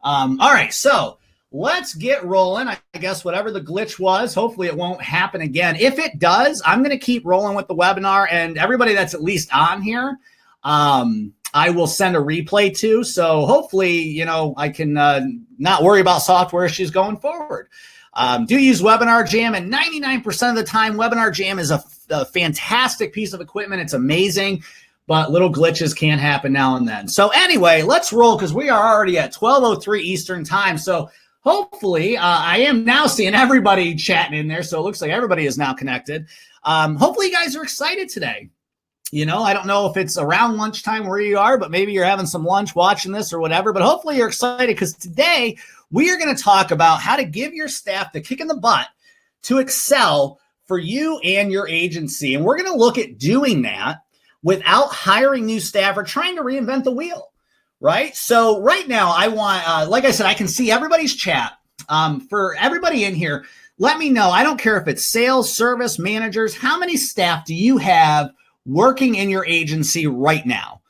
All right, so let's get rolling. I guess whatever the glitch was, hopefully it won't happen again. If it does, I'm going to keep rolling with the webinar, and everybody that's at least on here, I will send a replay to. So hopefully, I can not worry about software issues going forward. Do use Webinar Jam, and 99% of the time, Webinar Jam is a fantastic piece of equipment. It's amazing, but little glitches can happen now and then. So anyway, let's roll because we are already at 12:03 Eastern time. So hopefully, I am now seeing everybody chatting in there. So it looks like everybody is now connected. Hopefully you guys are excited today. I don't know if it's around lunchtime where you are, but maybe you're having some lunch watching this or whatever. But hopefully you're excited because today we are going to talk about how to give your staff the kick in the butt to excel for you and your agency. And we're going to look at doing that without hiring new staff or trying to reinvent the wheel, right? So right now I want, like I said, I can see everybody's chat. For everybody in here, let me know. I don't care if it's sales, service, managers. How many staff do you have working in your agency right now?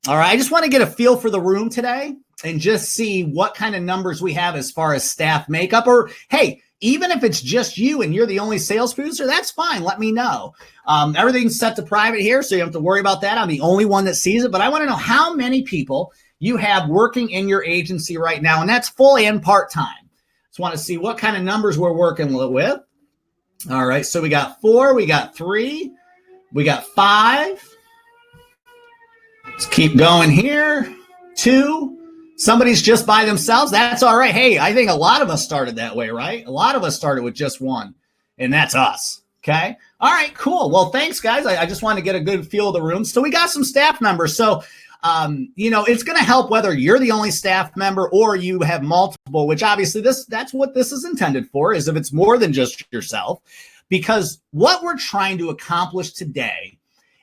All right. I just want to get a feel for the room today and just see what kind of numbers we have as far as staff makeup. Or, hey, even if it's just you and you're the only sales producer, that's fine. Let me know. Everything's set to private here, so you don't have to worry about that. I'm the only one that sees it, but I want to know how many people you have working in your agency right now, and that's full and part-time. Just want to see what kind of numbers we're working with. All right, so we got 4, we got 3, we got 5. Let's keep going here. 2. Somebody's just by themselves. That's all right. Hey, I think a lot of us started that way, right? A lot of us started with just one, and that's us. Okay. All right, cool. Well, thanks, guys. I just want to get a good feel of the room. So we got some staff members. So, it's going to help whether you're the only staff member or you have multiple, which obviously that's what this is intended for, is if it's more than just yourself, because what we're trying to accomplish today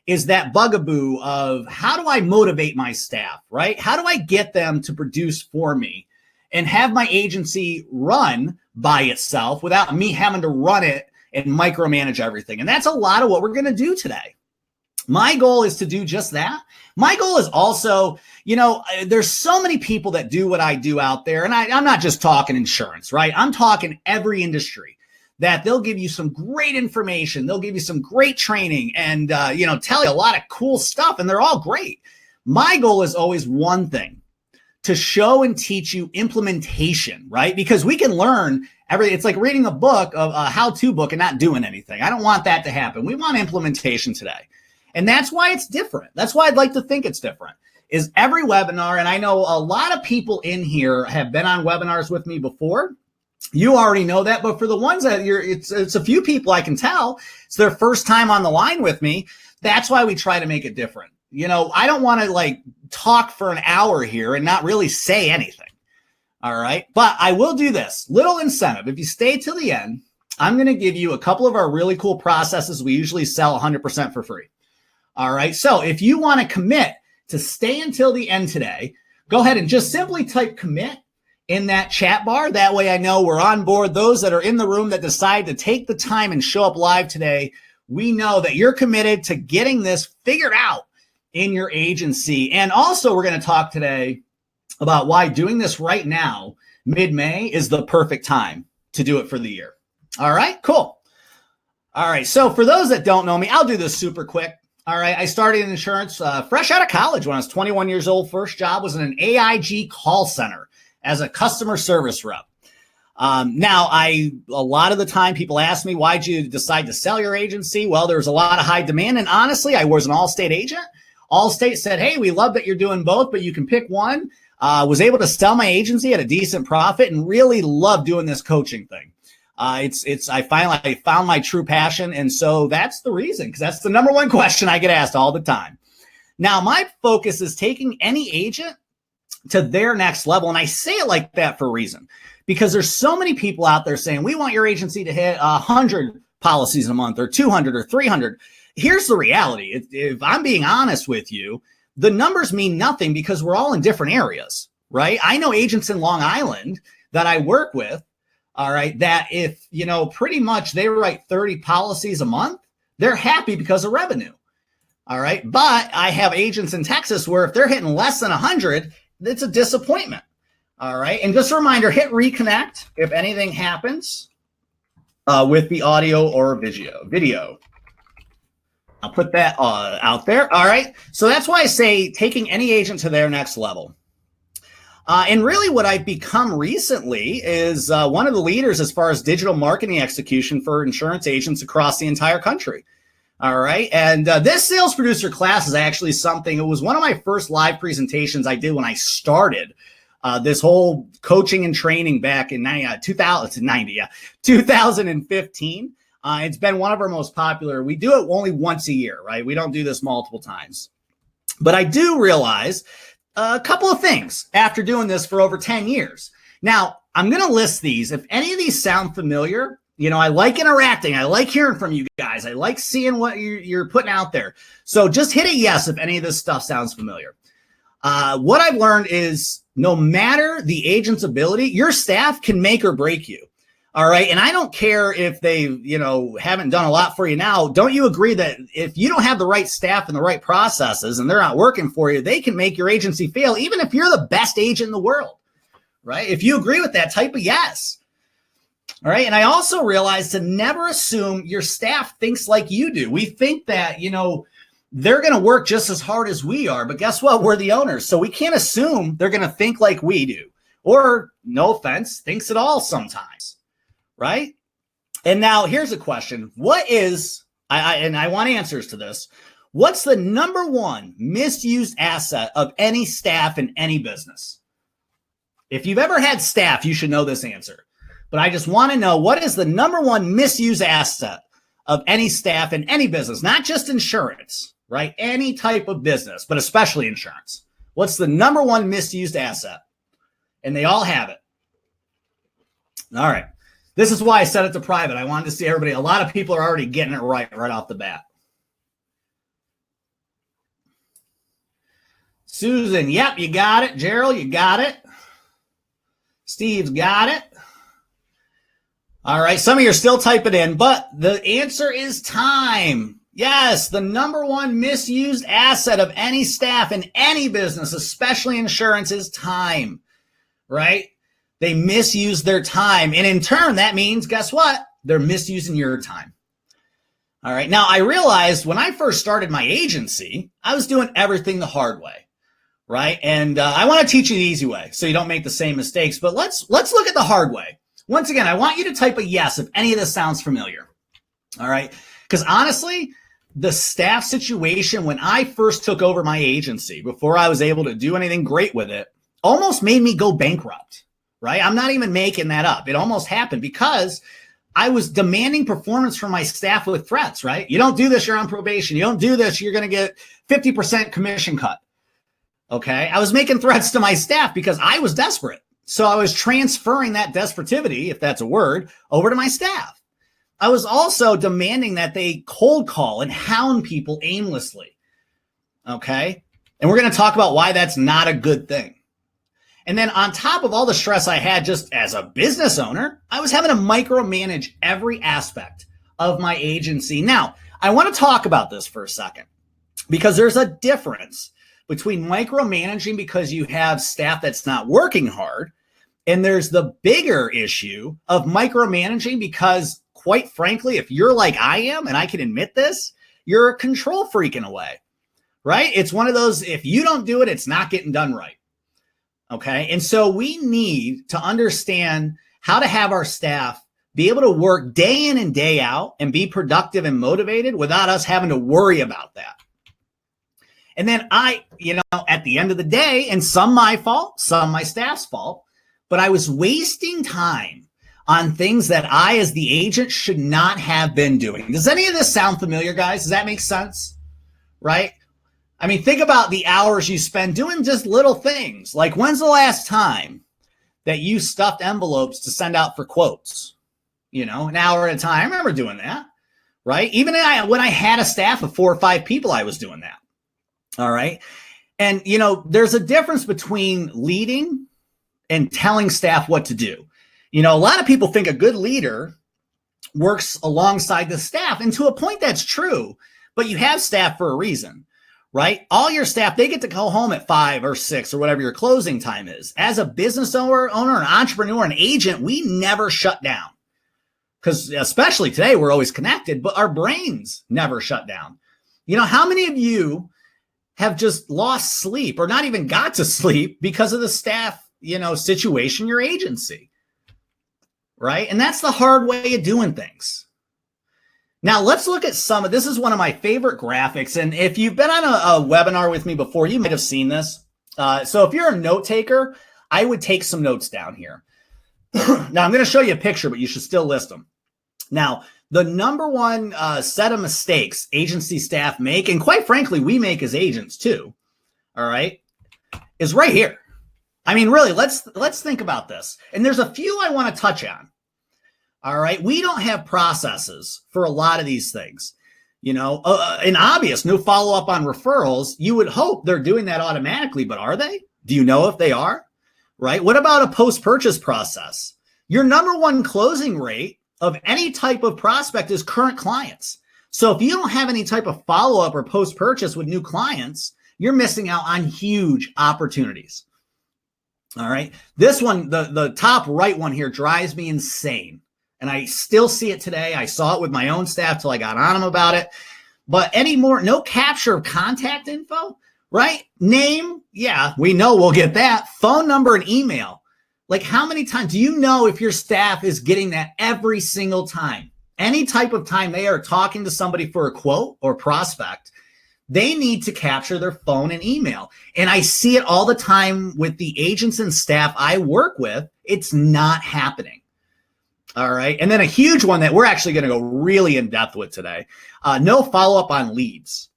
is that bugaboo of how do I motivate my staff, right? How do I get them to produce for me and have my agency run by itself without me having to run it and micromanage everything? And that's a lot of what we're going to do today. My goal is to do just that. My goal is also, there's so many people that do what I do out there. And I'm not just talking insurance, right? I'm talking every industry. That they'll give you some great information. They'll give you some great training and, tell you a lot of cool stuff. And they're all great. My goal is always one thing, to show and teach you implementation, right? Because we can learn everything. It's like reading a book, a how-to book, and not doing anything. I don't want that to happen. We want implementation today. And that's why it's different. That's why I'd like to think it's different, is every webinar. And I know a lot of people in here have been on webinars with me before. You already know that, but for the ones that it's a few people I can tell, it's their first time on the line with me. That's why we try to make it different. I don't want to talk for an hour here and not really say anything. All right. But I will do this little incentive. If you stay till the end, I'm going to give you a couple of our really cool processes. We usually sell 100% for free. All right. So if you want to commit to stay until the end today, go ahead and just simply type commit in that chat bar. That way I know we're on board. Those that are in the room that decide to take the time and show up live today, we know that you're committed to getting this figured out in your agency. And also we're going to talk today about why doing this right now, mid-May, is the perfect time to do it for the year. All right, cool. All right, so for those that don't know me, I'll do this super quick. All right, I started in insurance fresh out of college when I was 21 years old. First job was in an AIG call center as a customer service rep. Now, a lot of the time people ask me, why'd you decide to sell your agency? Well, there was a lot of high demand. And honestly, I was an Allstate agent. Allstate said, hey, we love that you're doing both, but you can pick one. Was able to sell my agency at a decent profit and really love doing this coaching thing. I finally found my true passion. And so that's the reason, because that's the number one question I get asked all the time. Now, my focus is taking any agent to their next level. And I say it like that for a reason, because there's so many people out there saying, we want your agency to hit 100 policies a month or 200 or 300. Here's the reality. If I'm being honest with you, the numbers mean nothing because we're all in different areas, right? I know agents in Long Island that I work with, all right, that if, pretty much they write 30 policies a month, they're happy because of revenue. All right. But I have agents in Texas where if they're hitting less than 100, it's a disappointment. All right. And just a reminder, hit reconnect if anything happens with the audio or video. I'll put that out there. All right. So that's why I say taking any agent to their next level. And really what I've become recently is one of the leaders as far as digital marketing execution for insurance agents across the entire country. All right. And this sales producer class is actually something, it was one of my first live presentations I did when I started this whole coaching and training back in 2015. It's been one of our most popular. We do it only once a year, right? We don't do this multiple times. But I do realize a couple of things after doing this for over 10 years. Now, I'm going to list these. If any of these sound familiar, I like interacting. I like hearing from you guys. I like seeing what you're putting out there. So just hit a yes if any of this stuff sounds familiar. What I've learned is no matter the agent's ability, your staff can make or break you. All right. And I don't care if they, haven't done a lot for you now. Don't you agree that if you don't have the right staff and the right processes and they're not working for you, they can make your agency fail, even if you're the best agent in the world, right? If you agree with that, type a yes. All right. And I also realized to never assume your staff thinks like you do. We think that, they're going to work just as hard as we are. But guess what? We're the owners. So we can't assume they're going to think like we do. Or, no offense, thinks it all sometimes. Right? And now here's a question. What is, and I want answers to this. What's the number one misused asset of any staff in any business? If you've ever had staff, you should know this answer. But I just want to know, what is the number one misused asset of any staff in any business? Not just insurance, right? Any type of business, but especially insurance. What's the number one misused asset? And they all have it. All right. This is why I set it to private. I wanted to see everybody. A lot of people are already getting it right off the bat. Susan, yep, you got it. Gerald, you got it. Steve's got it. All right, some of you are still typing in, but the answer is time. Yes, the number one misused asset of any staff in any business, especially insurance, is time, right? They misuse their time. And in turn, that means, guess what? They're misusing your time. All right. Now, I realized when I first started my agency, I was doing everything the hard way, right? And I want to teach you the easy way so you don't make the same mistakes. But let's look at the hard way. Once again, I want you to type a yes if any of this sounds familiar. All right. Because honestly, the staff situation when I first took over my agency, before I was able to do anything great with it, almost made me go bankrupt. Right? I'm not even making that up. It almost happened because I was demanding performance from my staff with threats, right? You don't do this, you're on probation. You don't do this, you're going to get 50% commission cut. Okay? I was making threats to my staff because I was desperate. So I was transferring that desperativity, if that's a word, over to my staff. I was also demanding that they cold call and hound people aimlessly. Okay? And we're going to talk about why that's not a good thing. And then on top of all the stress I had just as a business owner, I was having to micromanage every aspect of my agency. Now, I want to talk about this for a second because there's a difference between micromanaging because you have staff that's not working hard, and there's the bigger issue of micromanaging because, quite frankly, if you're like I am, and I can admit this, you're a control freak in a way, right? It's one of those, if you don't do it, it's not getting done right. Okay. And so we need to understand how to have our staff be able to work day in and day out and be productive and motivated without us having to worry about that. And then at the end of the day, and some my fault, some my staff's fault, but I was wasting time on things that I, as the agent, should not have been doing. Does any of this sound familiar, guys? Does that make sense? Right? I mean, think about the hours you spend doing just little things. Like, when's the last time that you stuffed envelopes to send out for quotes? An hour at a time. I remember doing that, right? Even when I had a staff of 4 or 5 people, I was doing that. All right. And, there's a difference between leading and telling staff what to do. A lot of people think a good leader works alongside the staff. And to a point, that's true. But you have staff for a reason. right? All your staff, they get to go home at 5 or 6 or whatever your closing time is. As a business owner, an entrepreneur, an agent, we never shut down. Because especially today, we're always connected, but our brains never shut down. You know, how many of you have just lost sleep or not even got to sleep because of the staff, situation, your agency, right? And that's the hard way of doing things. Now, let's look at this is one of my favorite graphics. And if you've been on a webinar with me before, you might have seen this. So if you're a note taker, I would take some notes down here. Now, I'm going to show you a picture, but you should still list them. Now, the number one set of mistakes agency staff make, and quite frankly, we make as agents too, all right, is right here. I mean, really, let's think about this. And there's a few I want to touch on. All right. We don't have processes for a lot of these things. An obvious no follow-up on referrals. You would hope they're doing that automatically, but are they? Do you know if they are? Right? What about a post-purchase process? Your number one closing rate of any type of prospect is current clients. So if you don't have any type of follow-up or post-purchase with new clients, you're missing out on huge opportunities. All right. This one, the top right one here drives me insane. And I still see it today. I saw it with my own staff till I got on them about it. But no capture of contact info, right? Name, yeah, we know we'll get that. Phone number and email. Like, how many times do you know if your staff is getting that every single time? Any type of time they are talking to somebody for a quote or prospect, they need to capture their phone and email. And I see it all the time with the agents and staff I work with. It's not happening. All right. And then a huge one that we're actually going to go really in depth with today. No follow-up on leads,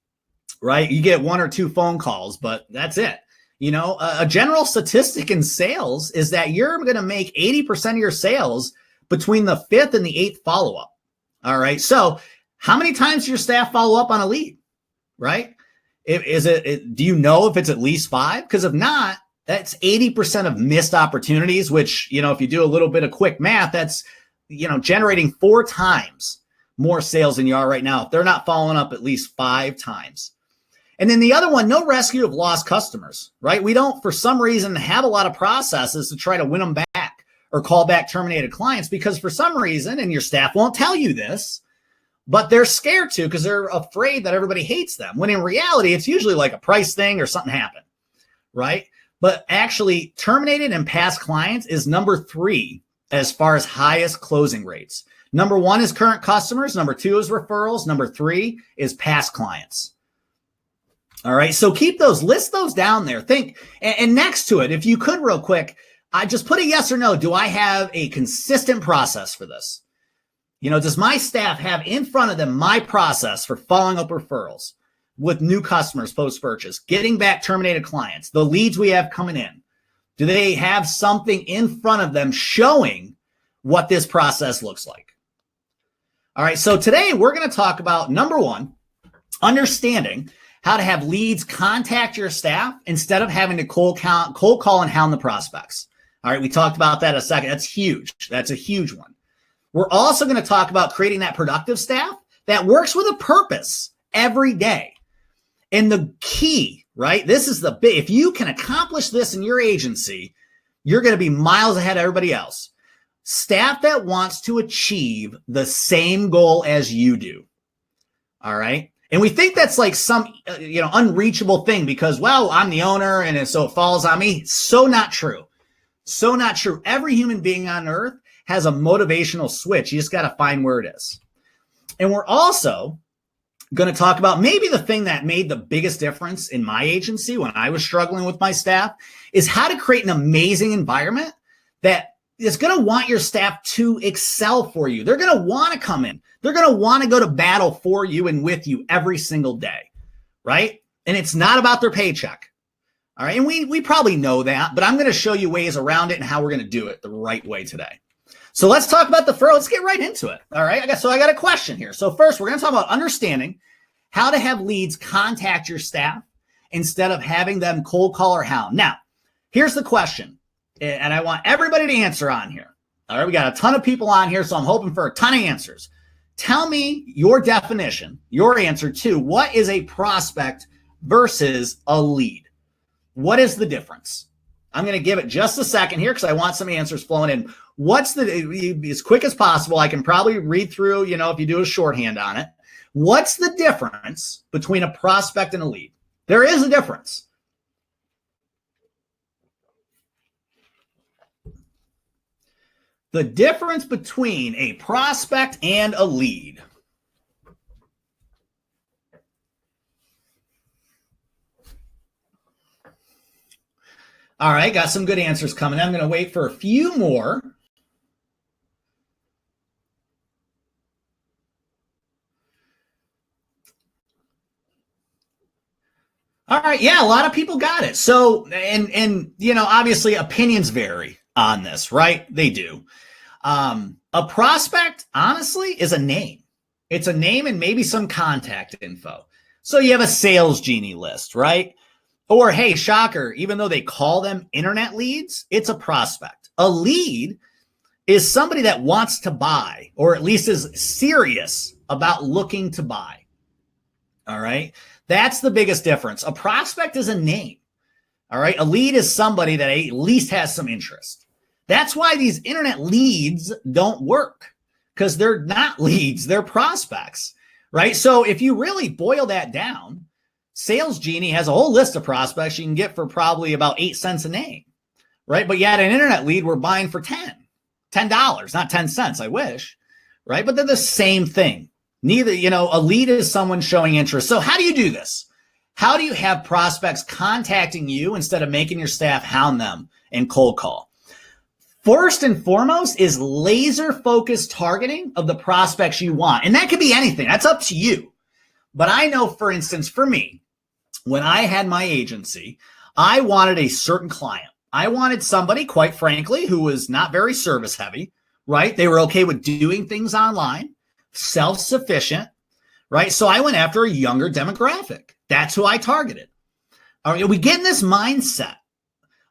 right? You get 1 or 2 phone calls, but that's it. A general statistic in sales is that you're going to make 80% of your sales between the 5th and the 8th follow-up. All right. So how many times does your staff follow up on a lead, right? Do you know if it's at least 5? Because if not, that's 80% of missed opportunities, which, if you do a little bit of quick math, that's, generating 4 times more sales than you are right now if they're not following up at least 5 times. And then the other one, no rescue of lost customers, right? We don't, for some reason, have a lot of processes to try to win them back or call back terminated clients because for some reason, and your staff won't tell you this, but they're scared to because they're afraid that everybody hates them. When in reality, it's usually like a price thing or something happened, right? But actually, terminated and past clients is number 3 as far as highest closing rates. Number 1 is current customers. Number 2 is referrals. Number 3 is past clients. All right. So list those down there. Think, and next to it, if you could real quick, I just put a yes or no. Do I have a consistent process for this? Does my staff have in front of them my process for following up referrals with new customers post-purchase, getting back terminated clients, the leads we have coming in? Do they have something in front of them showing what this process looks like? All right. So today we're going to talk about number 1, understanding how to have leads contact your staff instead of having to cold call and hound the prospects. All right. We talked about that a second. That's huge. That's a huge one. We're also going to talk about creating that productive staff that works with a purpose every day. And the key, right? This is the big, if you can accomplish this in your agency, you're going to be miles ahead of everybody else. Staff that wants to achieve the same goal as you do. All right. And we think that's like some, unreachable thing because, well, I'm the owner and so it falls on me. So not true. So not true. Every human being on earth has a motivational switch. You just got to find where it is. And we're also going to talk about maybe the thing that made the biggest difference in my agency when I was struggling with my staff is how to create an amazing environment that is going to want your staff to excel for you. They're going to want to come in. They're going to want to go to battle for you and with you every single day, right? And it's not about their paycheck. All right. And we probably know that, but I'm going to show you ways around it and how we're going to do it the right way today. So let's talk about let's get right into it. All right. I got a question here. So first, we're going to talk about understanding how to have leads contact your staff instead of having them cold call or hound. Now, here's the question, and I want everybody to answer on here. All right. We got a ton of people on here, so I'm hoping for a ton of answers. Tell me your definition, your answer to what is a prospect versus a lead. What is the difference? I'm going to give it just a second here because I want some answers flowing in. As quick as possible, I can probably read through, if you do a shorthand on it. What's the difference between a prospect and a lead? There is a difference. The difference between a prospect and a lead. All right, got some good answers coming. I'm going to wait for a few more. All right, yeah, a lot of people got it. So, and obviously opinions vary on this, right? They do. A prospect, honestly, is a name. It's a name and maybe some contact info. So you have a sales genie list, right? Or, hey, shocker, even though they call them internet leads, it's a prospect. A lead is somebody that wants to buy, or at least is serious about looking to buy. All right. That's the biggest difference. A prospect is a name. All right. A lead is somebody that at least has some interest. That's why these internet leads don't work, because they're not leads, they're prospects, right? So if you really boil that down, Sales Genie has a whole list of prospects you can get for probably about 8 cents a name, right? But yet an internet lead we're buying for $10, not 10 cents, I wish, right? But they're the same thing. Neither, a lead is someone showing interest. So how do you do this? How do you have prospects contacting you instead of making your staff hound them and cold call? First and foremost is laser focused targeting of the prospects you want. And that could be anything. That's up to you. But I know, for instance, for me, when I had my agency, I wanted a certain client. I wanted somebody, quite frankly, who was not very service heavy, right? They were okay with doing things online, self-sufficient, right? So I went after a younger demographic. That's who I targeted. All right, we get in this mindset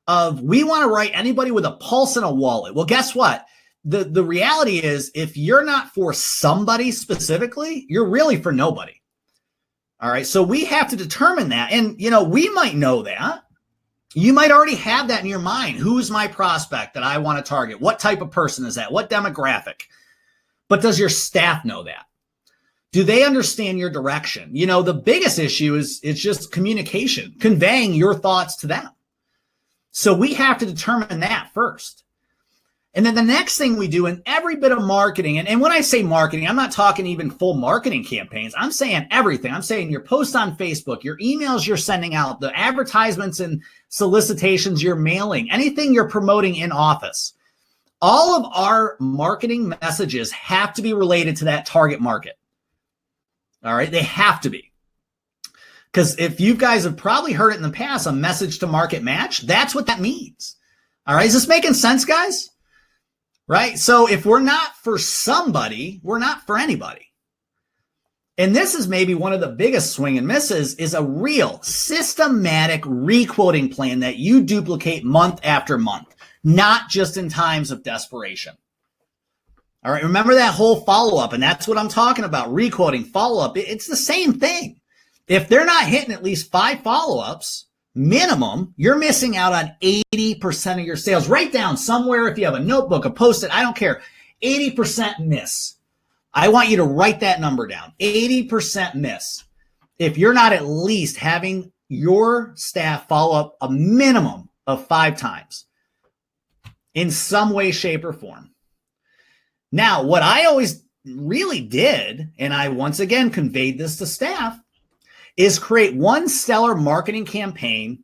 of we want to write anybody with a pulse and a wallet. Well, guess what? The reality is, if you're not for somebody specifically, you're really for nobody. All right. So we have to determine that. And, we might know that. You might already have that in your mind. Who's my prospect that I want to target? What type of person is that? What demographic? But does your staff know that? Do they understand your direction? The biggest issue is it's just communication, conveying your thoughts to them. So we have to determine that first. And then the next thing we do in every bit of marketing, and when I say marketing, I'm not talking even full marketing campaigns. I'm saying everything. I'm saying your posts on Facebook, your emails you're sending out, the advertisements and solicitations you're mailing, anything you're promoting in office. All of our marketing messages have to be related to that target market. All right. They have to be. Because if you guys have probably heard it in the past, a message to market match, that's what that means. All right. Is this making sense, guys? Right? So if we're not for somebody, we're not for anybody. And this is maybe one of the biggest swing and misses, is a real systematic requoting plan that you duplicate month after month, not just in times of desperation. All right. Remember that whole follow-up. And that's what I'm talking about. Requoting, follow-up. It's the same thing. If they're not hitting at least 5 follow-ups minimum, you're missing out on 80% of your sales. Write down somewhere, if you have a notebook, a Post-it, I don't care. 80% miss. I want you to write that number down. 80% miss. If you're not at least having your staff follow up a minimum of 5 times in some way, shape, or form. Now, what I always really did, and I once again conveyed this to staff, is create one stellar marketing campaign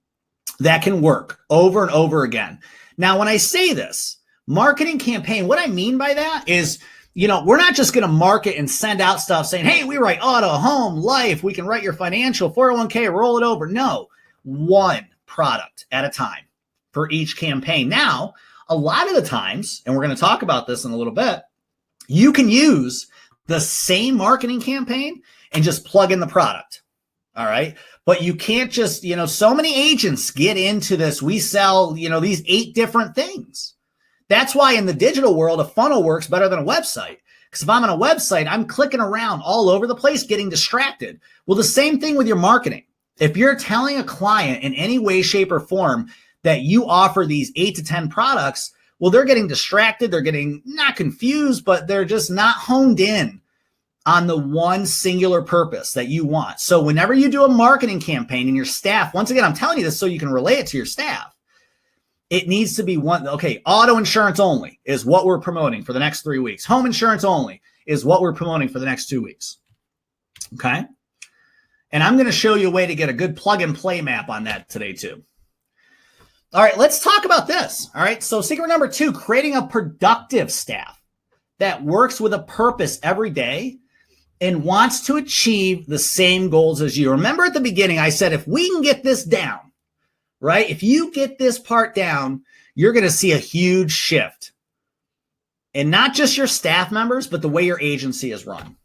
that can work over and over again. Now, when I say this, marketing campaign, what I mean by that is, we're not just going to market and send out stuff saying, hey, we write auto, home, life, we can write your financial, 401k, roll it over. No, one product at a time for each campaign. Now, a lot of the times, and we're going to talk about this in a little bit, you can use the same marketing campaign and just plug in the product. All right. But you can't just, so many agents get into this. We sell, these 8 different things. That's why in the digital world, a funnel works better than a website. Because if I'm on a website, I'm clicking around all over the place, getting distracted. Well, the same thing with your marketing. If you're telling a client in any way, shape, or form that you offer these 8 to 10 products, well, they're getting distracted. They're getting not confused, but they're just not honed in on the one singular purpose that you want. So whenever you do a marketing campaign and your staff, once again, I'm telling you this so you can relay it to your staff. It needs to be one, okay, auto insurance only is what we're promoting for the next 3 weeks. Home insurance only is what we're promoting for the next 2 weeks. Okay? And I'm going to show you a way to get a good plug and play map on that today too. All right, let's talk about this. All right, so secret number 2, creating a productive staff that works with a purpose every day and wants to achieve the same goals as you. Remember at the beginning, I said, if we can get this down, right? If you get this part down, you're going to see a huge shift. And not just your staff members, but the way your agency is run.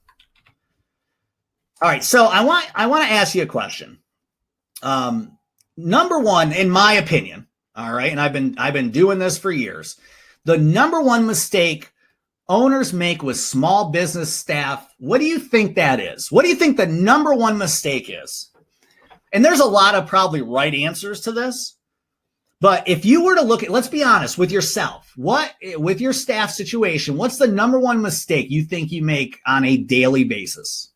All right, so I want to ask you a question. Number one, in my opinion, all right, and I've been doing this for years, the number one mistake owners make with small business staff, what do you think that is? What do you think the number one mistake is? And there's a lot of probably right answers to this. But if you were to look at, let's be honest with yourself, with your staff situation, what's the number one mistake you think you make on a daily basis?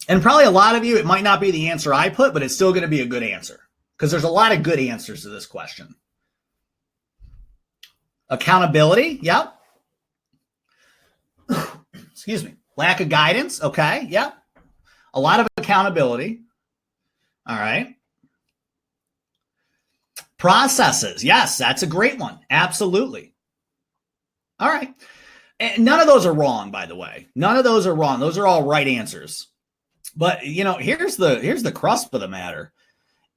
And probably a lot of you, it might not be the answer I put, but it's still going to be a good answer because there's a lot of good answers to this question. Accountability, yep. Excuse me. Lack of guidance, okay, yep. A lot of accountability, all right. Processes, yes, that's a great one, absolutely. All right. And none of those are wrong, by the way. None of those are wrong. Those are all right answers. But, you know, here's the crust of the matter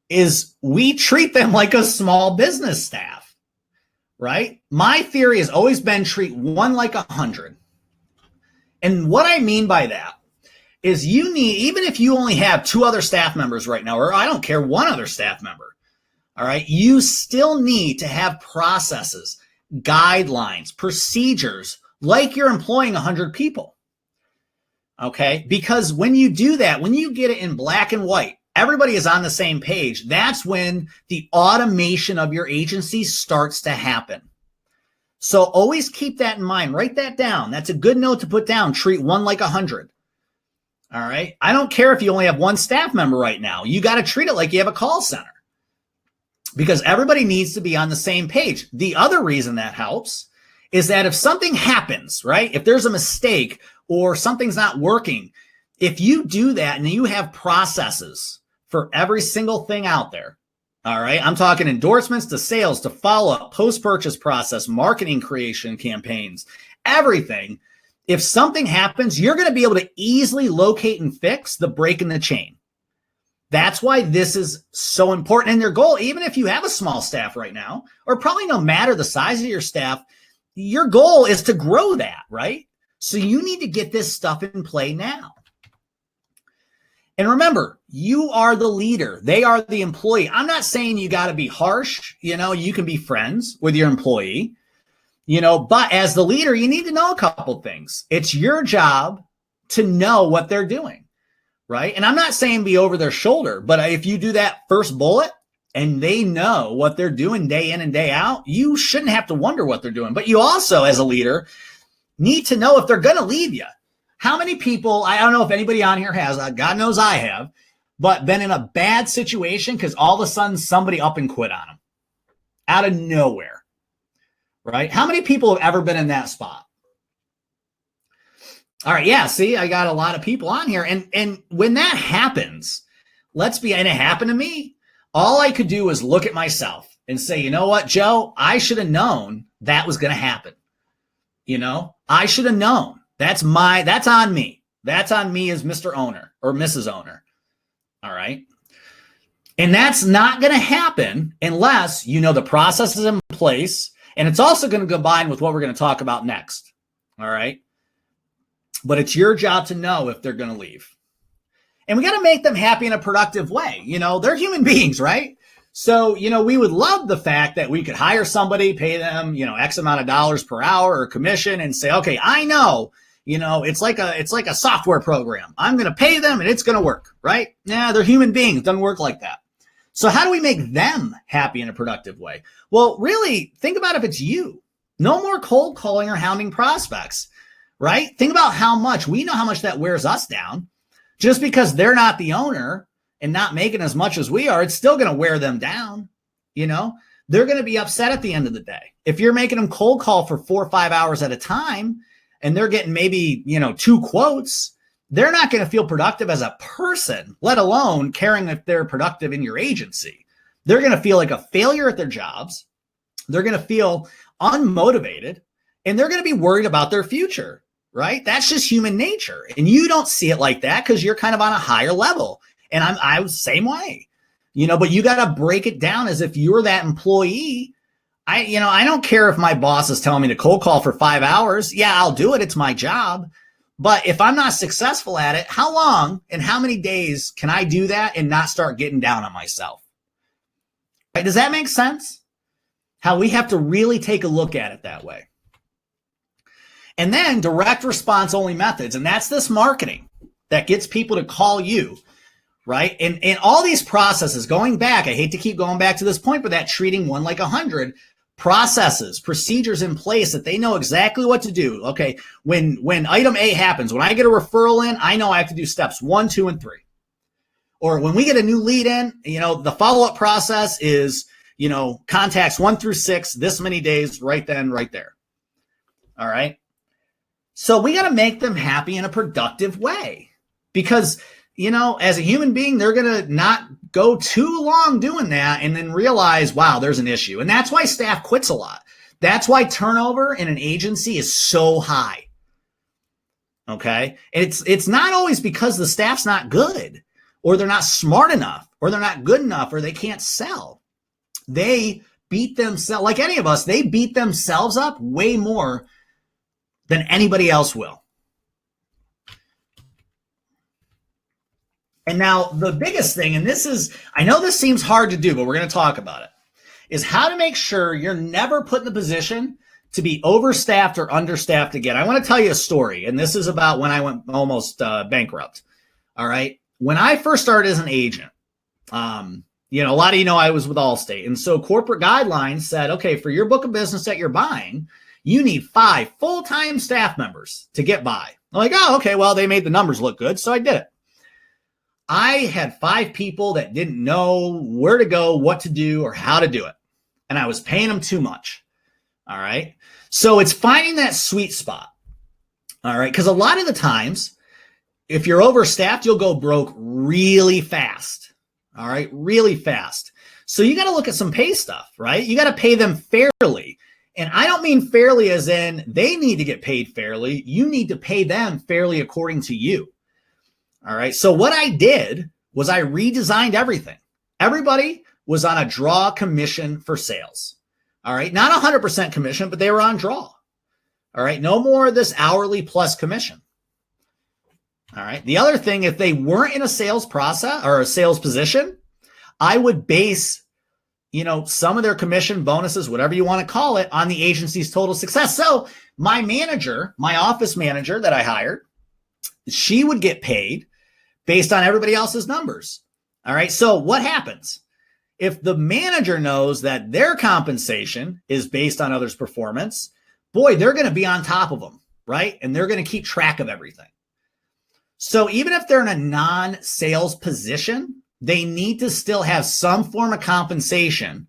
is we treat them like a small business staff, right? My theory has always been treat one like 100. And what I mean by that is you need, even if you only have 2 other staff members right now, or I don't care, 1 other staff member, all right, you still need to have processes, guidelines, procedures like you're employing 100 people. Okay, because when you do that, when you get it in black and white, everybody is on the same page. That's when the automation of your agency starts to happen. So always keep that in mind. Write that down. That's a good note to put down. Treat one like 100. All right. I don't care if you only have 1 staff member right now. You got to treat it like you have a call center because everybody needs to be on the same page. The other reason that helps is that if something happens, right? If there's a mistake or something's not working, if you do that and you have processes for every single thing out there, all right, I'm talking endorsements to sales to follow-up, post-purchase process, marketing creation campaigns, everything. If something happens, you're going to be able to easily locate and fix the break in the chain. That's why this is so important. And your goal, even if you have a small staff right now, or probably no matter the size of your staff, your goal is to grow that, right? So you need to get this stuff in play now. And remember, you are the leader. They are the employee. I'm not saying you got to be harsh. You know, you can be friends with your employee, you know, but as the leader, you need to know a couple things. It's your job to know what they're doing, right? And I'm not saying be over their shoulder, but if you do that first bullet and they know what they're doing day in and day out, you shouldn't have to wonder what they're doing. But you also, as a leader, need to know if they're going to leave you. How many people, I don't know if anybody on here has, God knows I have, but been in a bad situation because all of a sudden somebody up and quit on them out of nowhere, right? How many people have ever been in that spot? All right, yeah, see, I got a lot of people on here. And when that happens, and it happened to me, all I could do was look at myself and say, you know what, Joe, I should have known that was going to happen. You know, I should have known. That's on me. That's on me as Mr. Owner or Mrs. Owner. All right. And that's not going to happen unless you know the process is in place. And it's also going to combine with what we're going to talk about next. All right. But it's your job to know if they're going to leave. And we got to make them happy in a productive way. You know, they're human beings, right? So, you know, we would love the fact that we could hire somebody, pay them, you know, X amount of dollars per hour or commission and say, okay, I know It's like a software program. I'm going to pay them and it's going to work, right? Yeah, they're human beings. It doesn't work like that. So how do we make them happy in a productive way? Well, really think about if it's you. No more cold calling or hounding prospects, right? Think about we know how much that wears us down. Just because they're not the owner and not making as much as we are, it's still going to wear them down. They're going to be upset at the end of the day. If you're making them cold call for 4 or 5 hours at a time and they're getting maybe, 2 quotes, they're not going to feel productive as a person, let alone caring if they're productive in your agency. They're going to feel like a failure at their jobs. They're going to feel unmotivated, and they're going to be worried about their future, right? That's just human nature. And you don't see it like that because you're kind of on a higher level. And I was the same way, but you got to break it down as if you're that employee. I don't care if my boss is telling me to cold call for 5 hours. Yeah, I'll do it. It's my job. But if I'm not successful at it, how long and how many days can I do that and not start getting down on myself? Right? Does that make sense? How we have to really take a look at it that way. And then direct response only methods. And that's this marketing that gets people to call you, right? And all these processes going back, I hate to keep going back to this point, but that treating one like 100, processes, procedures in place that they know exactly what to do. Okay, when item A happens, when I get a referral in, I know I have to do steps 1, 2, and 3. Or when we get a new lead in, the follow-up process is, contacts 1 through 6, this many days, right then, right there. All right. So we got to make them happy in a productive way because, as a human being, they're going to not go too long doing that and then realize, wow, there's an issue. And that's why staff quits a lot. That's why turnover in an agency is so high. Okay. It's not always because the staff's not good or they're not smart enough or they're not good enough or they can't sell. They beat themselves, like any of us, they beat themselves up way more than anybody else will. And now the biggest thing, and I know this seems hard to do, but we're going to talk about it, is how to make sure you're never put in the position to be overstaffed or understaffed again. I want to tell you a story, and this is about when I went almost bankrupt. All right. When I first started as an agent, a lot of I was with Allstate. And so corporate guidelines said, okay, for your book of business that you're buying, you need 5 full-time staff members to get by. I'm like, oh, okay, well, they made the numbers look good, so I did it. I had 5 people that didn't know where to go, what to do, or how to do it. And I was paying them too much. All right. So it's finding that sweet spot. All right. Because a lot of the times, if you're overstaffed, you'll go broke really fast. All right. Really fast. So you got to look at some pay stuff, right? You got to pay them fairly. And I don't mean fairly as in they need to get paid fairly. You need to pay them fairly according to you. All right. So what I did was I redesigned everything. Everybody was on a draw commission for sales. All right. Not 100% commission, but they were on draw. All right. No more of this hourly plus commission. All right. The other thing, if they weren't in a sales process or a sales position, I would base, some of their commission bonuses, whatever you want to call it, on the agency's total success. So my office manager that I hired, she would get paid based on everybody else's numbers. All right. So what happens? If the manager knows that their compensation is based on others' performance, boy, they're going to be on top of them, right? And they're going to keep track of everything. So even if they're in a non-sales position, they need to still have some form of compensation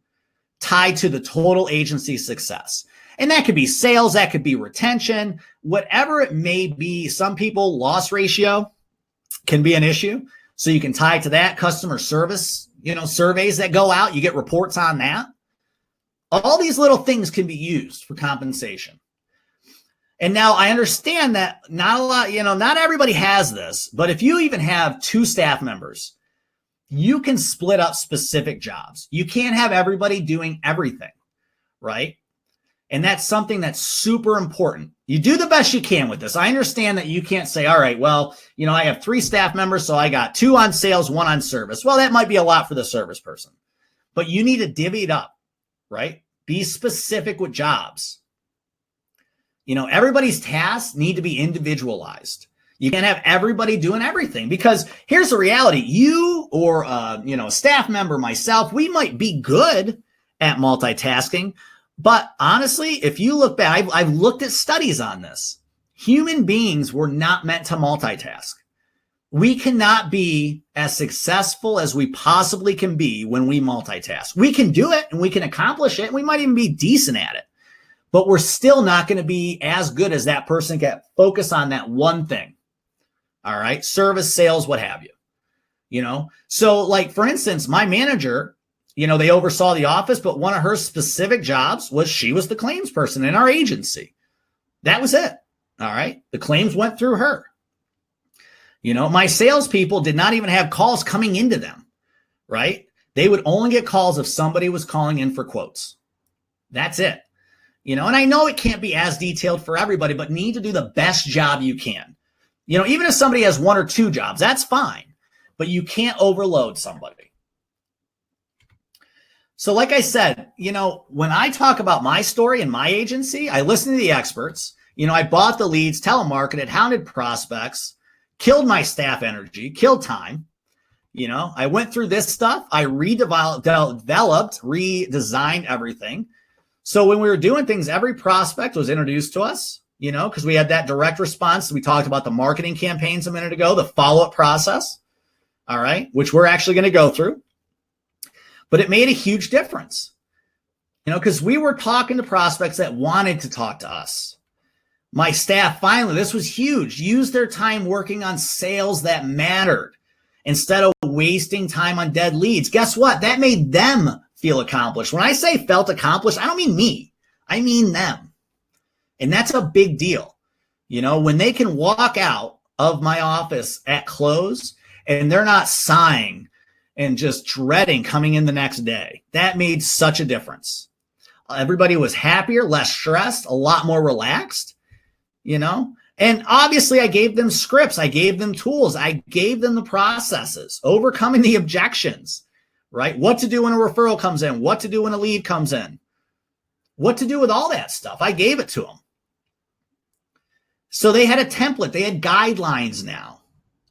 tied to the total agency success. And that could be sales, that could be retention, whatever it may be. Some people, loss ratio can be an issue. So you can tie it to that. Customer service, surveys that go out, you get reports on that. All these little things can be used for compensation. And now I understand that not everybody has this, but if you even have 2 staff members, you can split up specific jobs. You can't have everybody doing everything, right? And that's something that's super important. You do the best you can with this. I understand that you can't say, all right, well, I have 3 staff members, so I got 2 on sales, 1 on service. Well, that might be a lot for the service person, but you need to divvy it up, right? Be specific with jobs. Everybody's tasks need to be individualized. You can't have everybody doing everything, because here's the reality. You or, a staff member, myself, we might be good at multitasking. But honestly, if you look back, I've looked at studies on this. Human beings were not meant to multitask. We cannot be as successful as we possibly can be when we multitask. We can do it and we can accomplish it, and we might even be decent at it. But we're still not going to be as good as that person can focus on that one thing. All right. Service, sales, what have you. So like, for instance, my manager, they oversaw the office, but one of her specific jobs was she was the claims person in our agency. That was it. All right. The claims went through her. My salespeople did not even have calls coming into them, right? They would only get calls if somebody was calling in for quotes. That's it. And I know it can't be as detailed for everybody, but need to do the best job you can. Even if somebody has one or two jobs, that's fine, but you can't overload somebody. So like I said, when I talk about my story and my agency, I listen to the experts. I bought the leads, telemarketed, hounded prospects, killed my staff energy, killed time. I went through this stuff. I redesigned everything. So when we were doing things, every prospect was introduced to us, because we had that direct response. We talked about the marketing campaigns a minute ago, the follow-up process, all right, which we're actually going to go through. But it made a huge difference, because we were talking to prospects that wanted to talk to us. My staff, finally, this was huge, used their time working on sales that mattered instead of wasting time on dead leads. Guess what? That made them feel accomplished. When I say felt accomplished, I don't mean me. I mean them. And that's a big deal. When they can walk out of my office at close and they're not sighing and just dreading coming in the next day, that made such a difference. Everybody was happier, less stressed, a lot more relaxed. And obviously I gave them scripts. I gave them tools. I gave them the processes, overcoming the objections, right? What to do when a referral comes in, what to do when a lead comes in, what to do with all that stuff. I gave it to them. So they had a template. They had guidelines now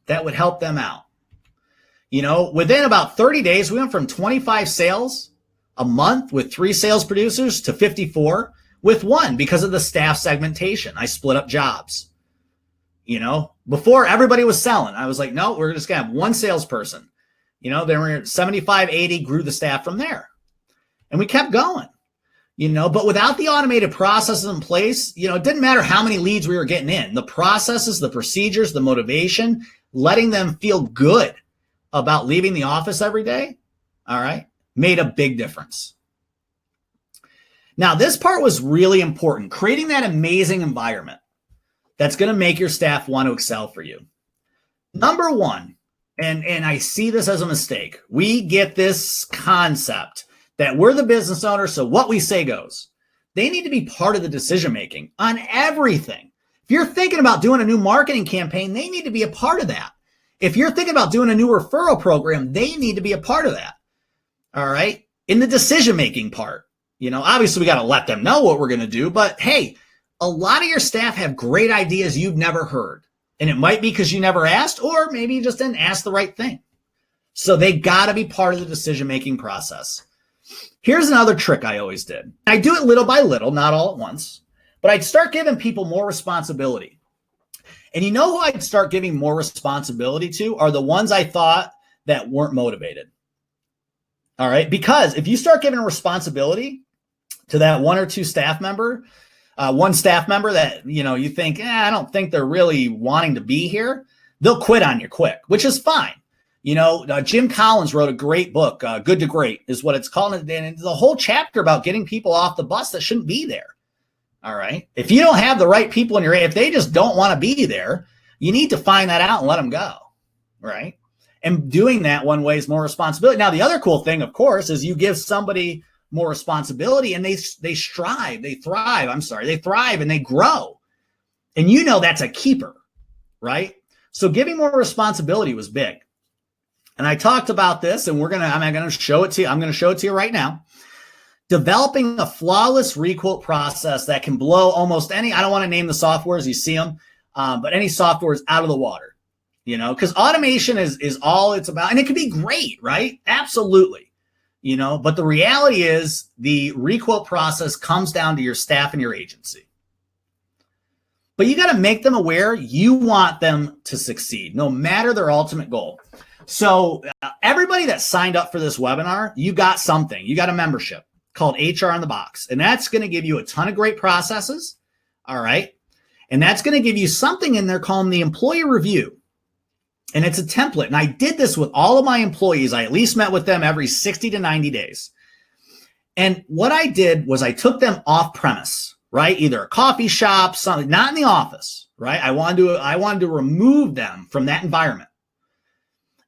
that would help them out. Within about 30 days, we went from 25 sales a month with 3 sales producers to 54 with 1 because of the staff segmentation. I split up jobs. Before everybody was selling, I was like, no, we're just going to have 1 salesperson. Then we're at 75, 80, grew the staff from there. And we kept going, but without the automated processes in place, it didn't matter how many leads we were getting in. The processes, the procedures, the motivation, letting them feel good about leaving the office every day, all right, made a big difference. Now, this part was really important, creating that amazing environment that's going to make your staff want to excel for you. Number one, and I see this as a mistake, we get this concept that we're the business owner, so what we say goes. They need to be part of the decision-making on everything. If you're thinking about doing a new marketing campaign, they need to be a part of that. If you're thinking about doing a new referral program, they need to be a part of that. All right? In the decision-making part. Obviously we got to let them know what we're going to do, but hey, a lot of your staff have great ideas you've never heard. And it might be because you never asked, or maybe you just didn't ask the right thing. So they got to be part of the decision-making process. Here's another trick I always did. I do it little by little, not all at once, but I'd start giving people more responsibility. And who I'd start giving more responsibility to are the ones I thought that weren't motivated. All right. Because if you start giving responsibility to that 1 or 2 staff member, one staff member that, you think, I don't think they're really wanting to be here, they'll quit on you quick, which is fine. Jim Collins wrote a great book, Good to Great is what it's called. And it's a whole chapter about getting people off the bus that shouldn't be there. All right. If you don't have the right people in your, if they just don't want to be there, you need to find that out and let them go. Right. And doing that one way is more responsibility. Now, the other cool thing, of course, is you give somebody more responsibility and they thrive and they grow. And that's a keeper, right? So giving more responsibility was big. And I talked about this and I'm going to show it to you. I'm going to show it to you right now. developing a flawless requote process that can blow almost any, I don't want to name the softwares, you see them, but any software is out of the water, because automation is all it's about. And it can be great, right? Absolutely. But the reality is the requote process comes down to your staff and your agency. But you got to make them aware you want them to succeed, no matter their ultimate goal. So everybody that signed up for this webinar, you got something. You got a membership called HR in the Box. And that's going to give you a ton of great processes. All right. And that's going to give you something in there called the employee review. And it's a template. And I did this with all of my employees. I at least met with them every 60 to 90 days. And what I did was I took them off premise, right? Either a coffee shop, something, not in the office, right? I wanted to remove them from that environment.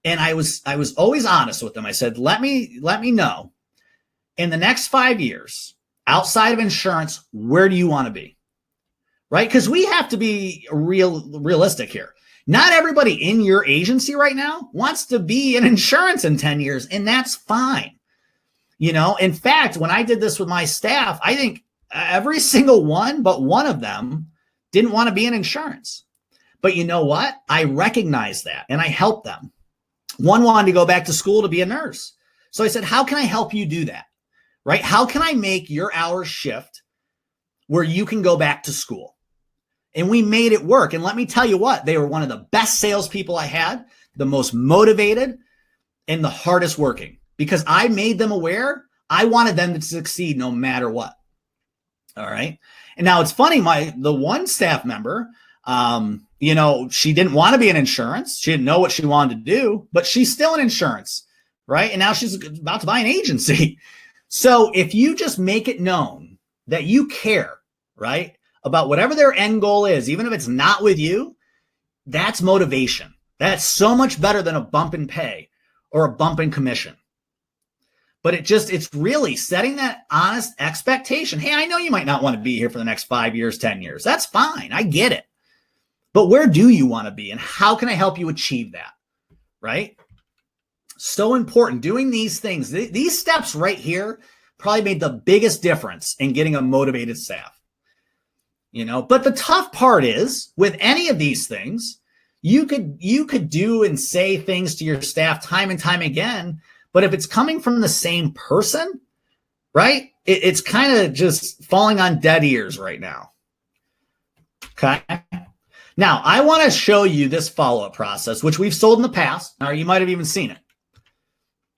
And I was always honest with them. I said, let me know in the next 5 years, outside of insurance, where do you want to be? Right? Because we have to be realistic here. Not everybody in your agency right now wants to be in insurance in 10 years, and that's fine. In fact, when I did this with my staff, I think every single one but one of them didn't want to be in insurance. But you know what? I recognized that and I helped them. One wanted to go back to school to be a nurse. So I said, how can I help you do that? Right? How can I make your hours shift where you can go back to school? And we made it work. And let me tell you what, they were one of the best salespeople I had, the most motivated and the hardest working, because I made them aware I wanted them to succeed no matter what. All right. And now it's funny, the one staff member, she didn't want to be in insurance. She didn't know what she wanted to do, but she's still in insurance, right? And now she's about to buy an agency. So if you just make it known that you care, right, about whatever their end goal is, even if it's not with you, that's motivation. That's so much better than a bump in pay or a bump in commission. But it's really setting that honest expectation. Hey, I know you might not want to be here for the next 5 years, 10 years. That's fine. I get it. But where do you want to be? And how can I help you achieve that? Right? So important. Doing these things, these steps right here probably made the biggest difference in getting a motivated staff. But the tough part is with any of these things, you could do and say things to your staff time and time again. But if it's coming from the same person, right, it's kind of just falling on dead ears right now. Okay. Now, I want to show you this follow-up process, which we've sold in the past, or you might have even seen it.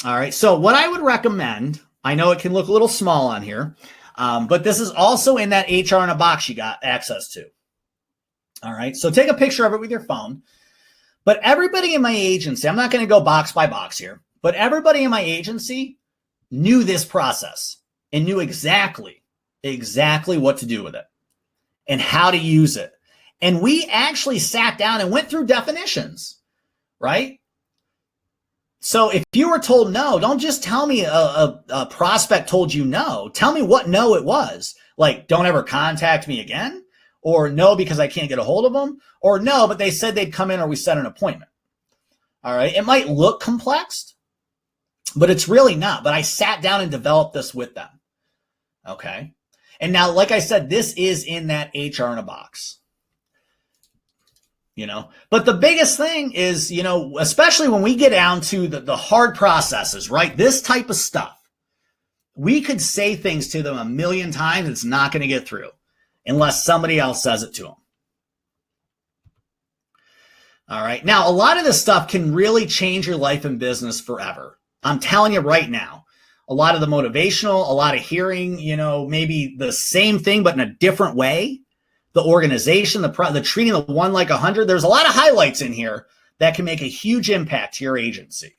All right. So what I would recommend, I know it can look a little small on here, but this is also in that HR in a Box you got access to. All right. So take a picture of it with your phone. But everybody in my agency, I'm not going to go box by box here, but everybody in my agency knew this process and knew exactly what to do with it and how to use it. And we actually sat down and went through definitions, right? So if you were told no, don't just tell me a prospect told you no. Tell me what no it was. Like, don't ever contact me again, or no because I can't get a hold of them, or no, but they said they'd come in or we set an appointment. All right. It might look complex, but it's really not. But I sat down and developed this with them. Okay. And now, like I said, this is in that HR in a Box. But the biggest thing is, especially when we get down to the hard processes, right? This type of stuff, we could say things to them a million times. It's not going to get through unless somebody else says it to them. All right. Now, a lot of this stuff can really change your life and business forever. I'm telling you right now, a lot of the motivational, a lot of hearing, maybe the same thing, but in a different way. The organization, the treating the one like 100. There's a lot of highlights in here that can make a huge impact to your agency,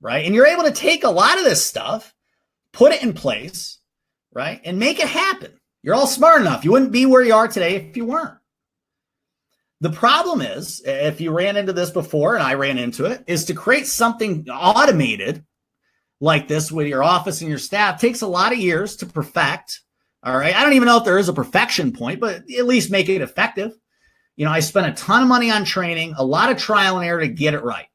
right? And you're able to take a lot of this stuff, put it in place, right? And make it happen. You're all smart enough. You wouldn't be where you are today if you weren't. The problem is, if you ran into this before, and I ran into it, is to create something automated like this with your office and your staff takes a lot of years to perfect. All right. I don't even know if there is a perfection point, but at least make it effective. I spent a ton of money on training, a lot of trial and error to get it right.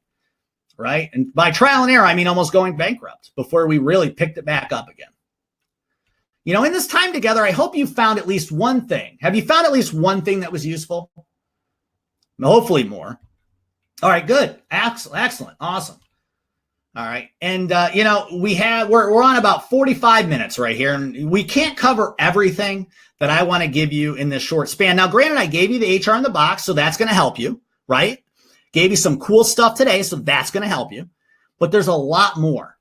Right. And by trial and error, I mean almost going bankrupt before we really picked it back up again. In this time together, I hope you found at least one thing. Have you found at least one thing that was useful? Hopefully more. All right, good. Excellent. Awesome. All right. And, we're on about 45 minutes right here, and we can't cover everything that I want to give you in this short span. Now, granted, I gave you the HR in the box, so that's going to help you, right? Gave you some cool stuff today, so that's going to help you. But there's a lot more,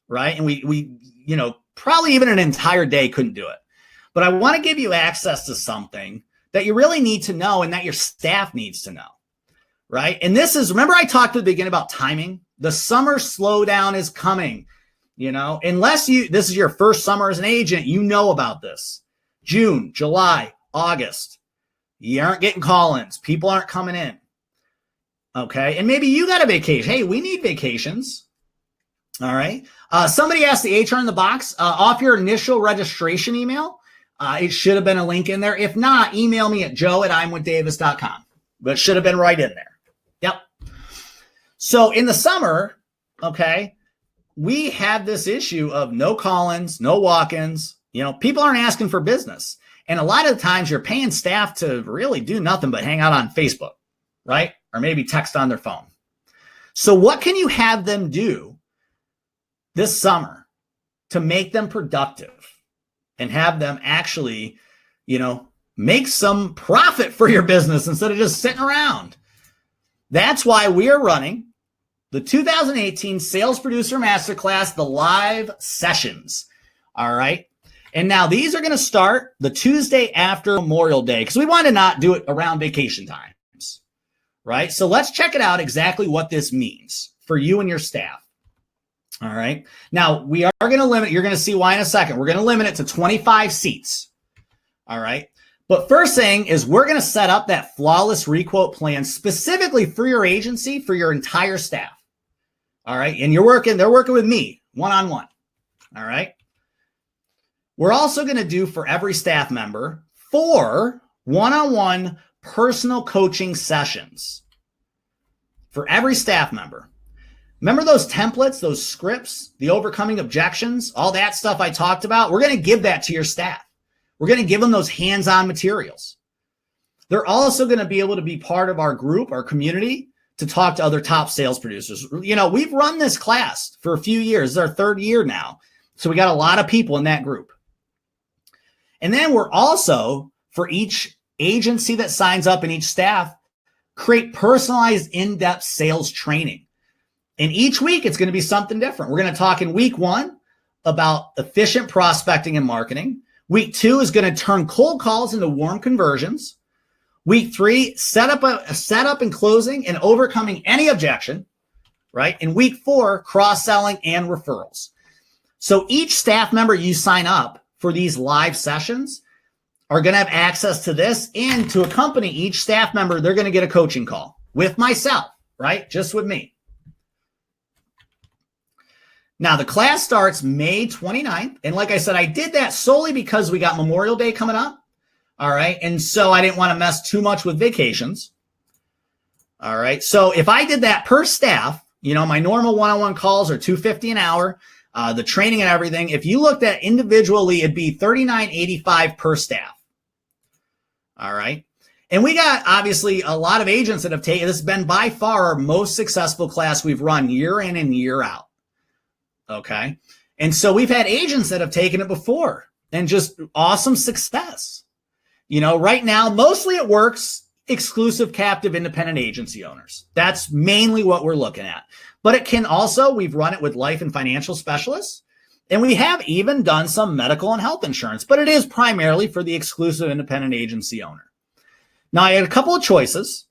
right? And we probably even an entire day couldn't do it. But I want to give you access to something that you really need to know and that your staff needs to know, right? And this is, remember I talked at the beginning about timing? The summer slowdown is coming, unless this is your first summer as an agent, you know about this. June, July, August, you aren't getting call-ins. People aren't coming in. Okay. And maybe you got a vacation. Hey, we need vacations. All right. Somebody asked the HR in the box, off your initial registration email. It should have been a link in there. If not, email me at joe@imwithdavis.com. But it should have been right in there. Yep. So in the summer, okay, we had this issue of no call-ins, no walk-ins. People aren't asking for business. And a lot of the times you're paying staff to really do nothing but hang out on Facebook, right? Or maybe text on their phone. So what can you have them do this summer to make them productive and have them actually, make some profit for your business instead of just sitting around? That's why we are running the 2018 Sales Producer Masterclass, the live sessions. All right. And now these are going to start the Tuesday after Memorial Day because we want to not do it around vacation times. Right. So let's check it out exactly what this means for you and your staff. All right. Now we are going to limit, you're going to see why in a second. We're going to limit it to 25 seats. All right. But first thing is we're going to set up that flawless requote plan specifically for your agency, for your entire staff. All right. And they're working with me one-on-one. All right. We're also going to do for every staff member 4 one-on-one personal coaching sessions for every staff member. Remember those templates, those scripts, the overcoming objections, all that stuff I talked about? We're going to give that to your staff. We're going to give them those hands-on materials. They're also going to be able to be part of our group, our community, to talk to other top sales producers. We've run this class for a few years. This is our 3rd year now. So we got a lot of people in that group. And then we're also, for each agency that signs up and each staff, create personalized in-depth sales training. And each week, it's going to be something different. We're going to talk in week 1 about efficient prospecting and marketing. Week 2 is going to turn cold calls into warm conversions. Week 3, set up and closing and overcoming any objection, right? In week 4, cross-selling and referrals. So each staff member you sign up for these live sessions are going to have access to this, and to accompany each staff member, they're going to get a coaching call with myself, right? Just with me. Now, the class starts May 29th. And like I said, I did that solely because we got Memorial Day coming up. All right. And so I didn't want to mess too much with vacations. All right. So if I did that per staff, my normal one-on-one calls are $250 an hour. The training and everything. If you looked at individually, it'd be $39.85 per staff. All right. And we got obviously a lot of agents that have taken this. Has been by far our most successful class we've run year in and year out. Okay. And so we've had agents that have taken it before and just awesome success. Right now, mostly it works exclusive captive independent agency owners. That's mainly what we're looking at. But it can also, we've run it with life and financial specialists, and we have even done some medical and health insurance, but it is primarily for the exclusive independent agency owner. Now, I had a couple of choices.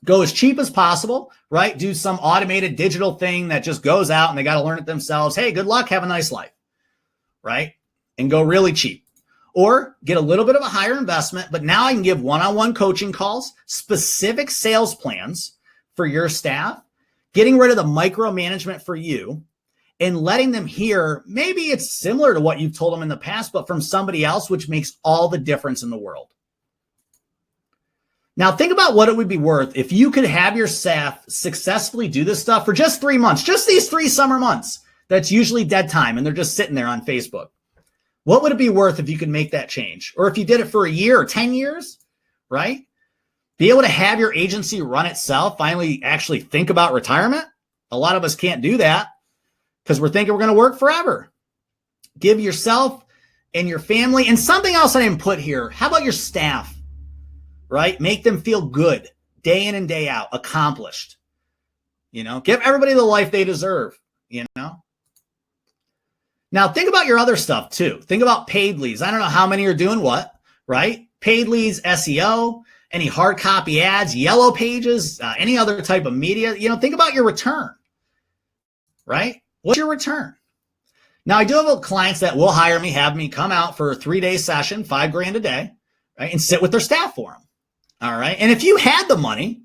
Go as cheap as possible, right? Do some automated digital thing that just goes out and they got to learn it themselves. Hey, good luck. Have a nice life, right? And go really cheap. Or get a little bit of a higher investment, but now I can give one-on-one coaching calls, specific sales plans for your staff, getting rid of the micromanagement for you, and letting them hear, maybe it's similar to what you've told them in the past, but from somebody else, which makes all the difference in the world. Now, think about what it would be worth if you could have your staff successfully do this stuff for just 3 months, just these 3 summer months. That's usually dead time, and they're just sitting there on Facebook. What would it be worth if you could make that change? Or if you did it for a year or 10 years, right? Be able to have your agency run itself, finally actually think about retirement. A lot of us can't do that because we're thinking we're going to work forever. Give yourself and your family, and something else I didn't put here. How about your staff, right? Make them feel good day in and day out, accomplished. Give everybody the life they deserve, Now think about your other stuff too. Think about paid leads. I don't know how many are doing what, right? Paid leads, SEO, any hard copy ads, yellow pages, any other type of media. Think about your return, right? What's your return? Now, I do have clients that will hire me, have me come out for a 3-day session, $5,000 a day, right? And sit with their staff for them. All right. And if you had the money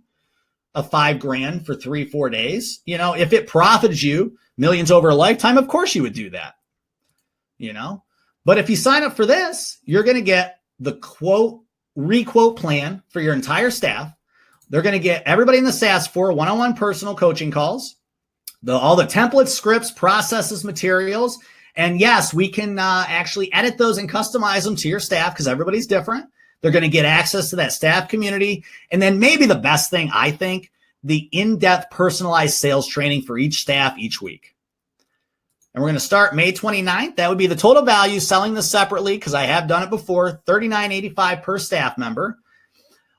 of $5,000 for 3-4 days, if it profited you millions over a lifetime, of course you would do that, But if you sign up for this, you're going to get the requote plan for your entire staff. They're going to get everybody in the SAS for one-on-one personal coaching calls, all the templates, scripts, processes, materials. And yes, we can actually edit those and customize them to your staff because everybody's different. They're going to get access to that staff community. And then maybe the best thing, I think, the in-depth personalized sales training for each staff each week. And we're going to start May 29th. That would be the total value selling this separately because I have done it before, $39.85 per staff member.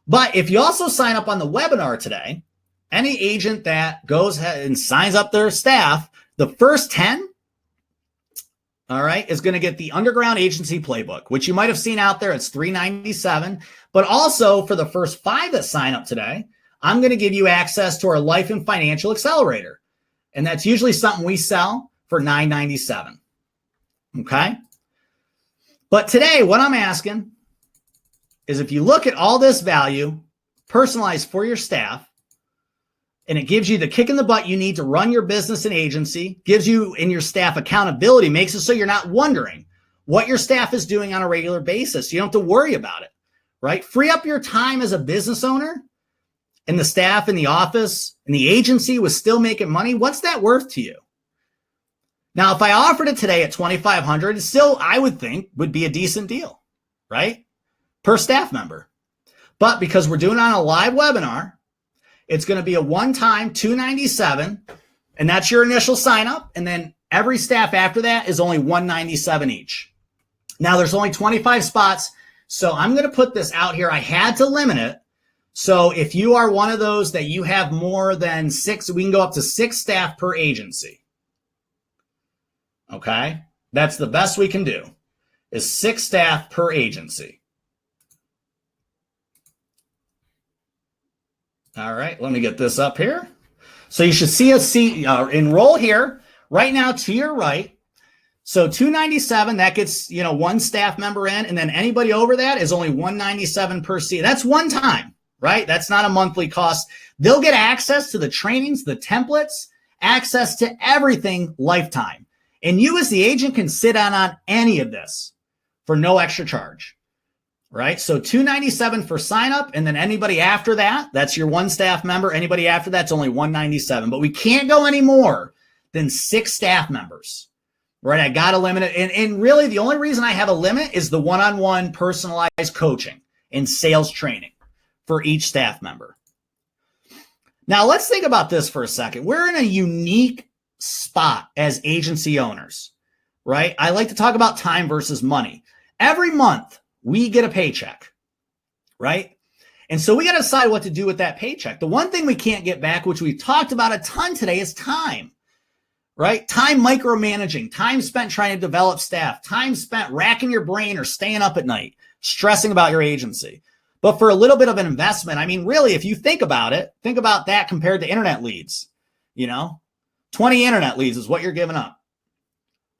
But if you also sign up on the webinar today, any agent that goes ahead and signs up their staff, the first 10, all right, is going to get the Underground Agency Playbook, which you might have seen out there. It's $397. But also for the first 5 that sign up today, I'm going to give you access to our Life and Financial Accelerator. And that's usually something we sell for $997. Okay? But today, what I'm asking is if you look at all this value personalized for your staff, and it gives you the kick in the butt you need to run your business and agency, gives you and your staff accountability, makes it so you're not wondering what your staff is doing on a regular basis. You don't have to worry about it, right? Free up your time as a business owner, and the staff in the office and the agency was still making money. What's that worth to you? Now, if I offered it today at $2,500, it still, I would think, would be a decent deal, right? Per staff member. But because we're doing it on a live webinar, it's going to be a one-time $297, and that's your initial sign-up. And then every staff after that is only $197 each. Now, there's only 25 spots, so I'm going to put this out here. I had to limit it. So if you are one of those that you have more than 6, we can go up to 6 staff per agency. Okay? That's the best we can do, is 6 staff per agency. All right, let me get this up here. So you should see us enroll here right now to your right. So $297, that gets 1 staff member in, and then anybody over that is only $197 per seat. That's one time, right? That's not a monthly cost. They'll get access to the trainings, the templates, access to everything lifetime. And you as the agent can sit on any of this for no extra charge. Right? So $297 for sign up. And then anybody after that, that's your 1 staff member. Anybody after that's only $197. But we can't go any more than 6 staff members. Right? I got to limit it. And really the only reason I have a limit is the one-on-one personalized coaching and sales training for each staff member. Now let's think about this for a second. We're in a unique spot as agency owners, right? I like to talk about time versus money. Every month, we get a paycheck, right? And so we got to decide what to do with that paycheck. The one thing we can't get back, which we've talked about a ton today, is time, right? Time micromanaging, time spent trying to develop staff, time spent racking your brain or staying up at night, stressing about your agency. But for a little bit of an investment, I mean, really, if you think about it, think about that compared to internet leads, 20 internet leads is what you're giving up,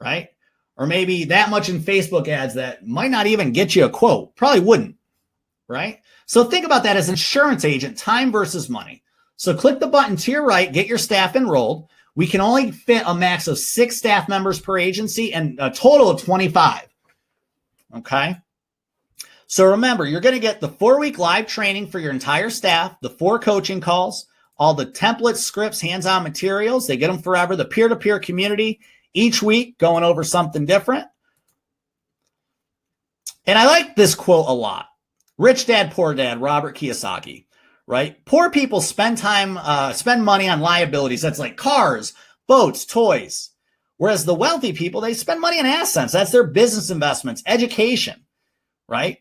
right? Or maybe that much in Facebook ads that might not even get you a quote. Probably wouldn't, right? So think about that as an insurance agent, time versus money. So click the button to your right, get your staff enrolled. We can only fit a max of 6 staff members per agency and a total of 25, okay? So remember, you're going to get the 4-week live training for your entire staff, the 4 coaching calls, all the templates, scripts, hands-on materials. They get them forever, the peer-to-peer community, each week going over something different. And I like this quote a lot. Rich Dad, Poor Dad, Robert Kiyosaki, right? Poor people spend money on liabilities. That's like cars, boats, toys. Whereas the wealthy people, they spend money on assets. That's their business investments, education, right?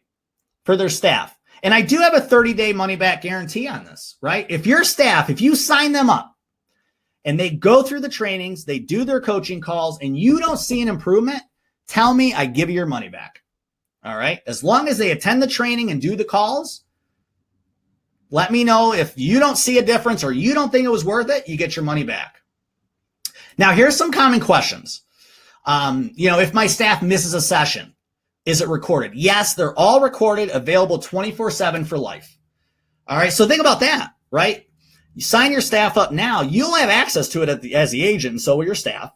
For their staff. And I do have a 30-day money-back guarantee on this, right? If your staff, if you sign them up and they go through the trainings, they do their coaching calls, and you don't see an improvement, tell me, I give you your money back. All right. As long as they attend the training and do the calls, let me know. If you don't see a difference or you don't think it was worth it, you get your money back. Now, here's some common questions. If my staff misses a session, is it recorded? Yes, they're all recorded, available 24/7 for life. All right. So think about that, right? You sign your staff up now, you'll have access to it as the agent, and so will your staff.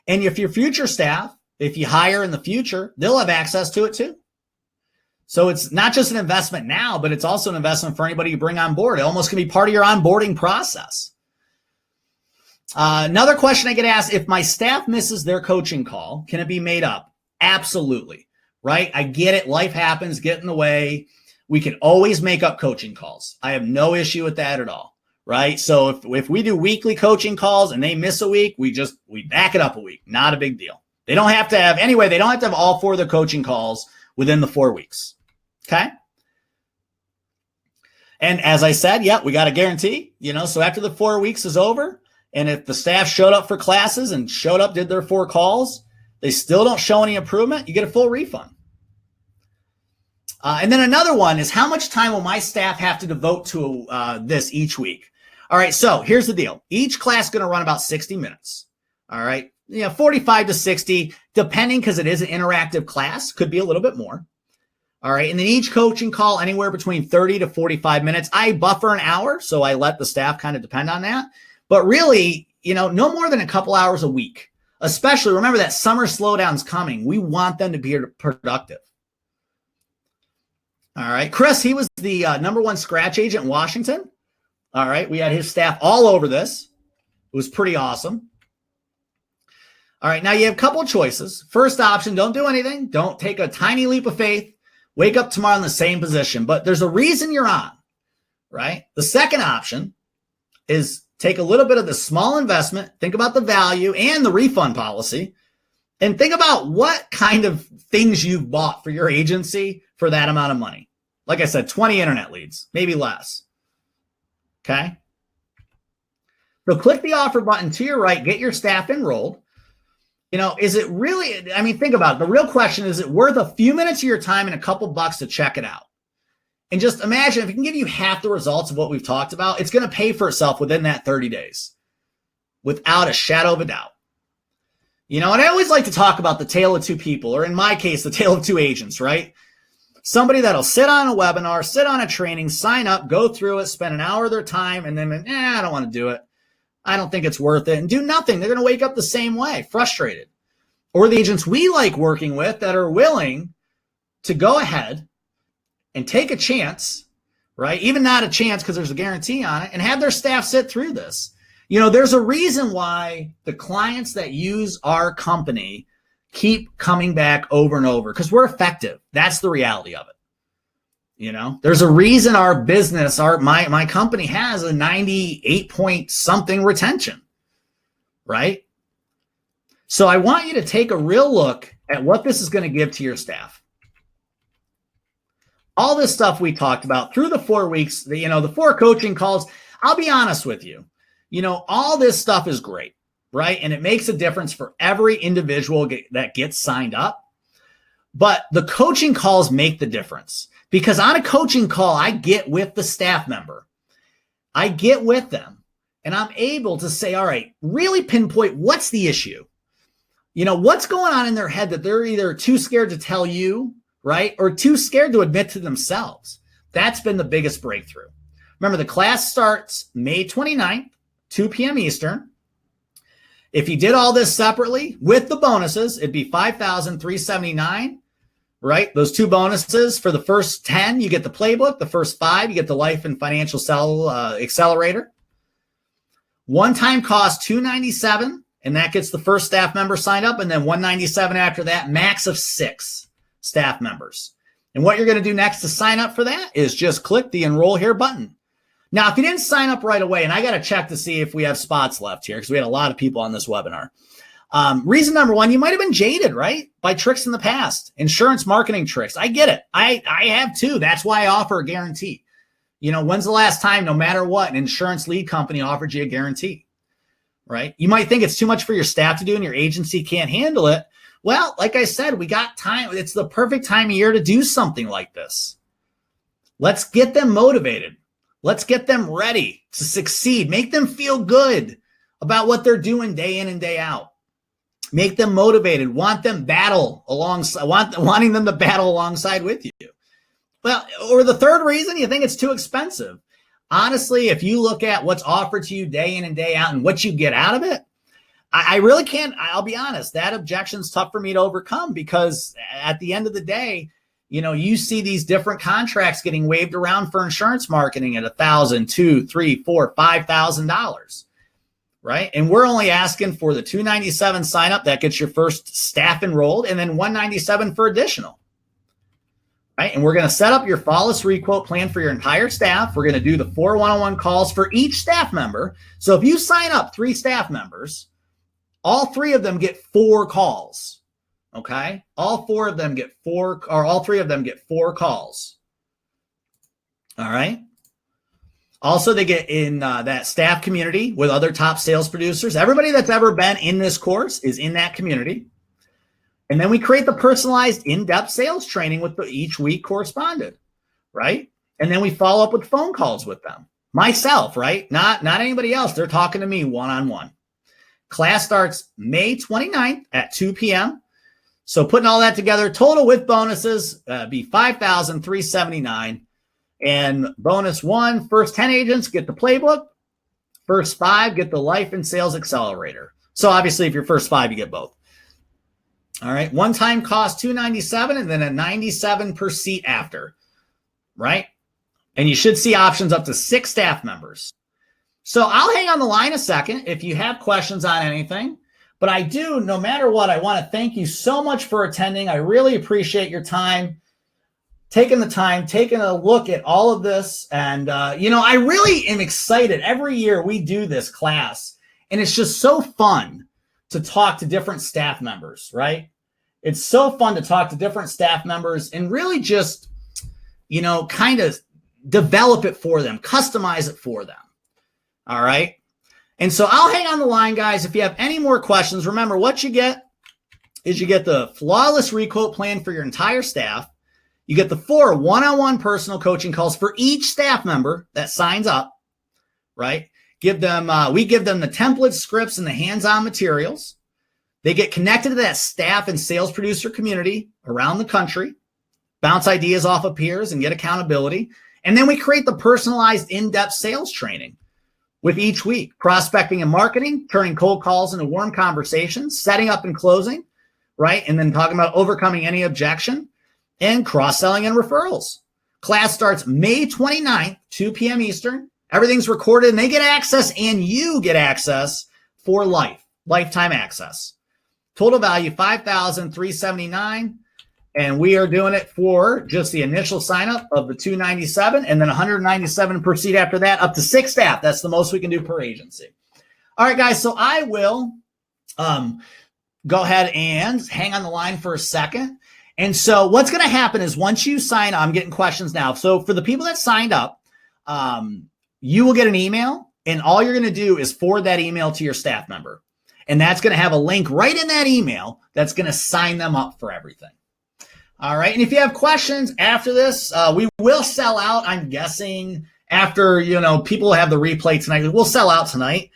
And if your future staff, if you hire in the future, they'll have access to it too. So it's not just an investment now, but it's also an investment for anybody you bring on board. It almost can be part of your onboarding process. Another question I get asked, if my staff misses their coaching call, can it be made up? Absolutely, right? I get it. Life happens, get in the way. We can always make up coaching calls. I have no issue with that at all, right? So if we do weekly coaching calls and they miss a week, we back it up a week. Not a big deal. They don't have to have all 4 of the coaching calls within the 4 weeks. Okay. And as I said, we got a guarantee, so after the 4 weeks is over, and if the staff showed up for classes and did their 4 calls, they still don't show any improvement, you get a full refund. And then another one is, how much time will my staff have to devote to this each week? All right. So here's the deal. Each class is going to run about 60 minutes. All right. 45 to 60, depending, because it is an interactive class, could be a little bit more. All right. And then each coaching call, anywhere between 30 to 45 minutes. I buffer an hour, so I let the staff kind of depend on that. But really, no more than a couple hours a week. Especially, remember that summer slowdown's coming. We want them to be productive. All right. Chris, he was the #1 scratch agent in Washington. All right. We had his staff all over this. It was pretty awesome. All right, now you have a couple of choices. First option, don't do anything. Don't take a tiny leap of faith. Wake up tomorrow in the same position, but there's a reason you're on, right? The second option is take a little bit of the small investment, think about the value and the refund policy, and think about what kind of things you've bought for your agency for that amount of money. Like I said, 20 internet leads, maybe less. Okay? So click the offer button to your right, get your staff enrolled. Is it really, think about it. The real question is it worth a few minutes of your time and a couple bucks to check it out? And just imagine if it can give you half the results of what we've talked about, it's going to pay for itself within that 30 days without a shadow of a doubt. And I always like to talk about the tale of 2 people, or in my case, the tale of 2 agents, right? Somebody that'll sit on a webinar, sit on a training, sign up, go through it, spend an hour of their time, and then, I don't want to do it. I don't think it's worth it, and do nothing. They're going to wake up the same way, frustrated. Or the agents we like working with that are willing to go ahead and take a chance, right? Even not a chance because there's a guarantee on it, and have their staff sit through this. There's a reason why the clients that use our company keep coming back over and over, because we're effective. That's the reality of it. There's a reason our business, my company has a 98 point something retention, right? So I want you to take a real look at what this is going to give to your staff. All this stuff we talked about through the 4 weeks, the 4 coaching calls, I'll be honest with you. All this stuff is great, right? And it makes a difference for every individual that gets signed up. But the coaching calls make the difference. Because on a coaching call, I get with the staff member. I get with them, and I'm able to say, all right, really pinpoint what's the issue. What's going on in their head that they're either too scared to tell you, right, or too scared to admit to themselves. That's been the biggest breakthrough. Remember, the class starts May 29th, 2 p.m. Eastern. If you did all this separately with the bonuses, it'd be $5,379. Right? Those 2 bonuses. For the first 10, you get the playbook. The first 5, you get the Life and Financial Accelerator. One-time cost $297, and that gets the first staff member signed up, and then $197 after that, max of 6. staff members. And what you're going to do next to sign up for that is just click the enroll here button. Now, if you didn't sign up right away, and I got to check to see if we have spots left here because we had a lot of people on this webinar. Reason number one, you might have been jaded, right? By tricks in the past, insurance marketing tricks. I get it. I have too. That's why I offer a guarantee. You know, when's the last time, no matter what, an insurance lead company offered you a guarantee, right? You might think it's too much for your staff to do and your agency can't handle it. Well, like I said, we got time. It's the perfect time of year to do something like this. Let's get them motivated. Let's get them ready to succeed. Make them feel good about what they're doing day in and day out. Make them motivated. Want them battle alongside. Wanting them to battle alongside with you. Well, or the third reason, you think it's too expensive. Honestly, if you look at what's offered to you day in and day out and what you get out of it, I really can't. I'll be honest. That objection's tough for me to overcome because at the end of the day, you know, you see these different contracts getting waved around for insurance marketing at $1,000, $2,000, $3,000, $4,000, $5,000, right? And we're only asking for the $297 sign up that gets your first staff enrolled, and then $197 for additional, right? And we're going to set up your flawless requote plan for your entire staff. We're going to do the 4 one-on-one calls for each staff member. So if you sign up 3 staff members, all 3 of them get 4 calls. Okay. All 3 of them get 4 calls. All right. Also, they get in that staff community with other top sales producers. Everybody that's ever been in this course is in that community. And then we create the personalized in-depth sales training with each week corresponded, right? And then we follow up with phone calls with them. Myself, right? Not anybody else. They're talking to me one-on-one. Class starts May 29th at 2 p.m. So putting all that together, total with bonuses, be $5,379. And bonus 1, first 10 agents get the playbook. First 5 get the Life and Sales Accelerator. So obviously, if you're first 5, you get both. All right. One-time cost $297 and then a $97 per seat after, right? And you should see options up to 6 staff members. So I'll hang on the line a second if you have questions on anything. But I do, no matter what, I want to thank you so much for attending. I really appreciate your time, taking a look at all of this. And, you know, I really am excited. Every year we do this class, and it's just so fun to talk to different staff members, right? It's so fun to talk to different staff members and really just, you know, kind of develop it for them, customize it for them. All right. And so I'll hang on the line, guys. If you have any more questions, remember what you get is you get the flawless requote plan for your entire staff. You get the 4 one-on-one personal coaching calls for each staff member that signs up, right? We give them the templates, scripts, and the hands-on materials. They get connected to that staff and sales producer community around the country, bounce ideas off of peers and get accountability. And then we create the personalized in-depth sales training with each week, prospecting and marketing, turning cold calls into warm conversations, setting up and closing, right? And then talking about overcoming any objection and cross-selling and referrals. Class starts May 29th, 2 p.m. Eastern. Everything's recorded and they get access and you get access for lifetime access. Total value, $5,379. And we are doing it for just the initial sign up of the $297 and then $197 per seat after that, up to 6 staff. That's the most we can do per agency. All right, guys. So I will go ahead and hang on the line for a second. And so what's going to happen is once you sign up, I'm getting questions now. So for the people that signed up, you will get an email, and all you're going to do is forward that email to your staff member. And that's going to have a link right in that email that's going to sign them up for everything. All right. And if you have questions after this, we will sell out, I'm guessing, after, you know, people have the replay tonight. We'll sell out tonight.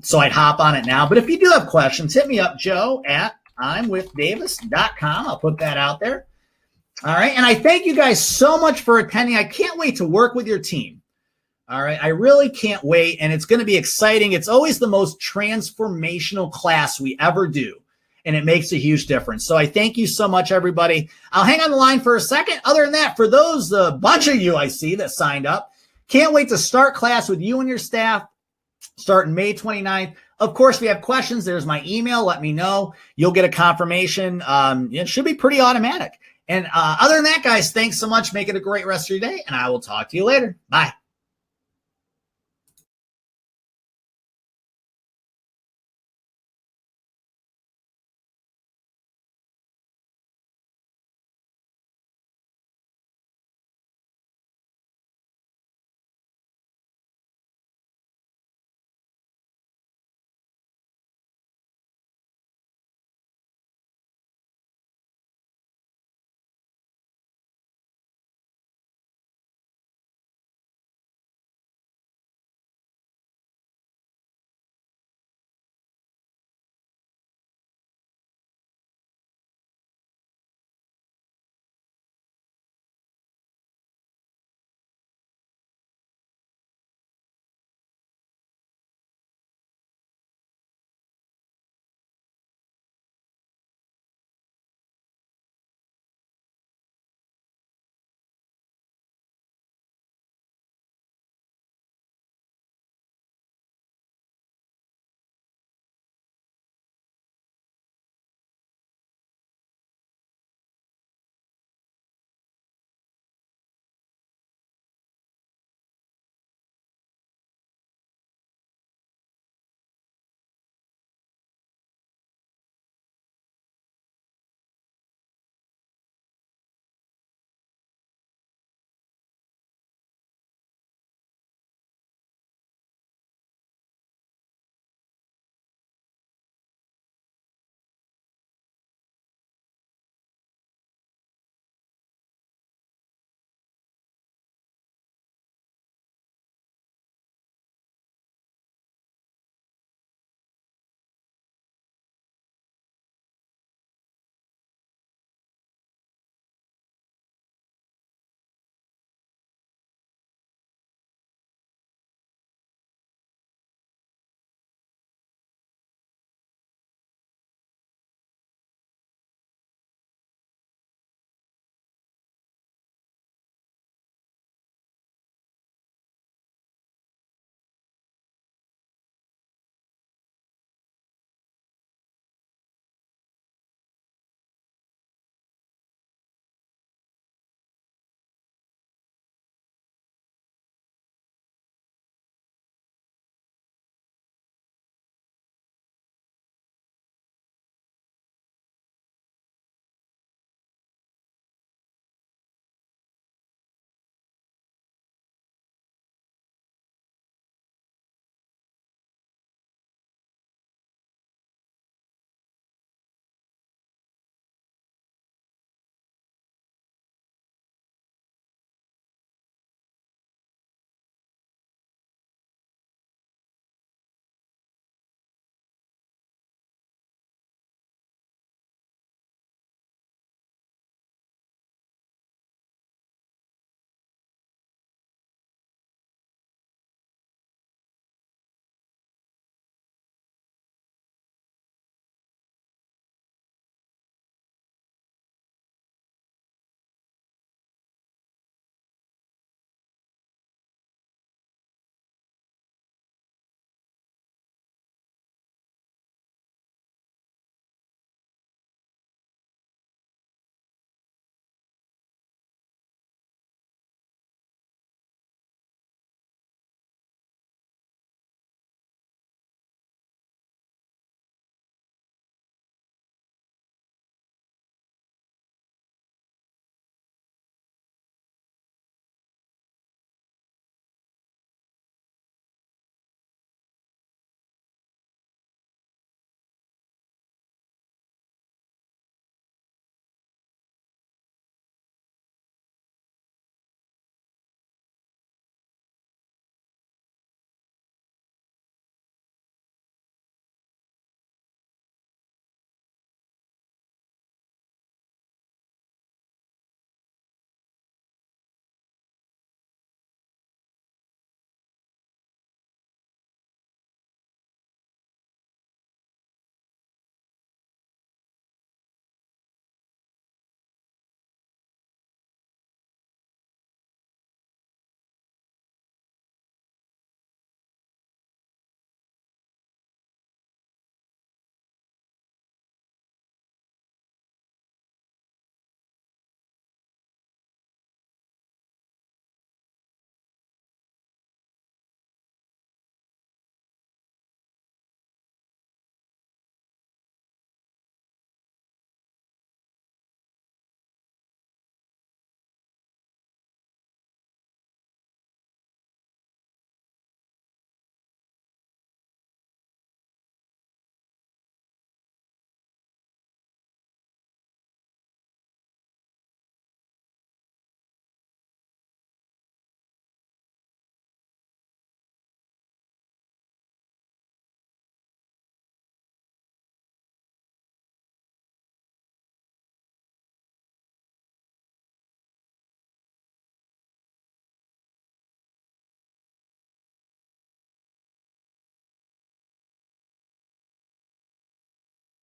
So I'd hop on it now. But if you do have questions, hit me up, Joe at imwithdavis.com. I'll put that out there. All right. And I thank you guys so much for attending. I can't wait to work with your team. All right. I really can't wait. And it's going to be exciting. It's always the most transformational class we ever do. And it makes a huge difference. So I thank you so much, everybody. I'll hang on the line for a second. Other than that, for those, the bunch of you I see that signed up, can't wait to start class with you and your staff starting May 29th. Of course, if you have questions, there's my email. Let me know. You'll get a confirmation. It should be pretty automatic. And other than that, guys, thanks so much. Make it a great rest of your day, and I will talk to you later. Bye.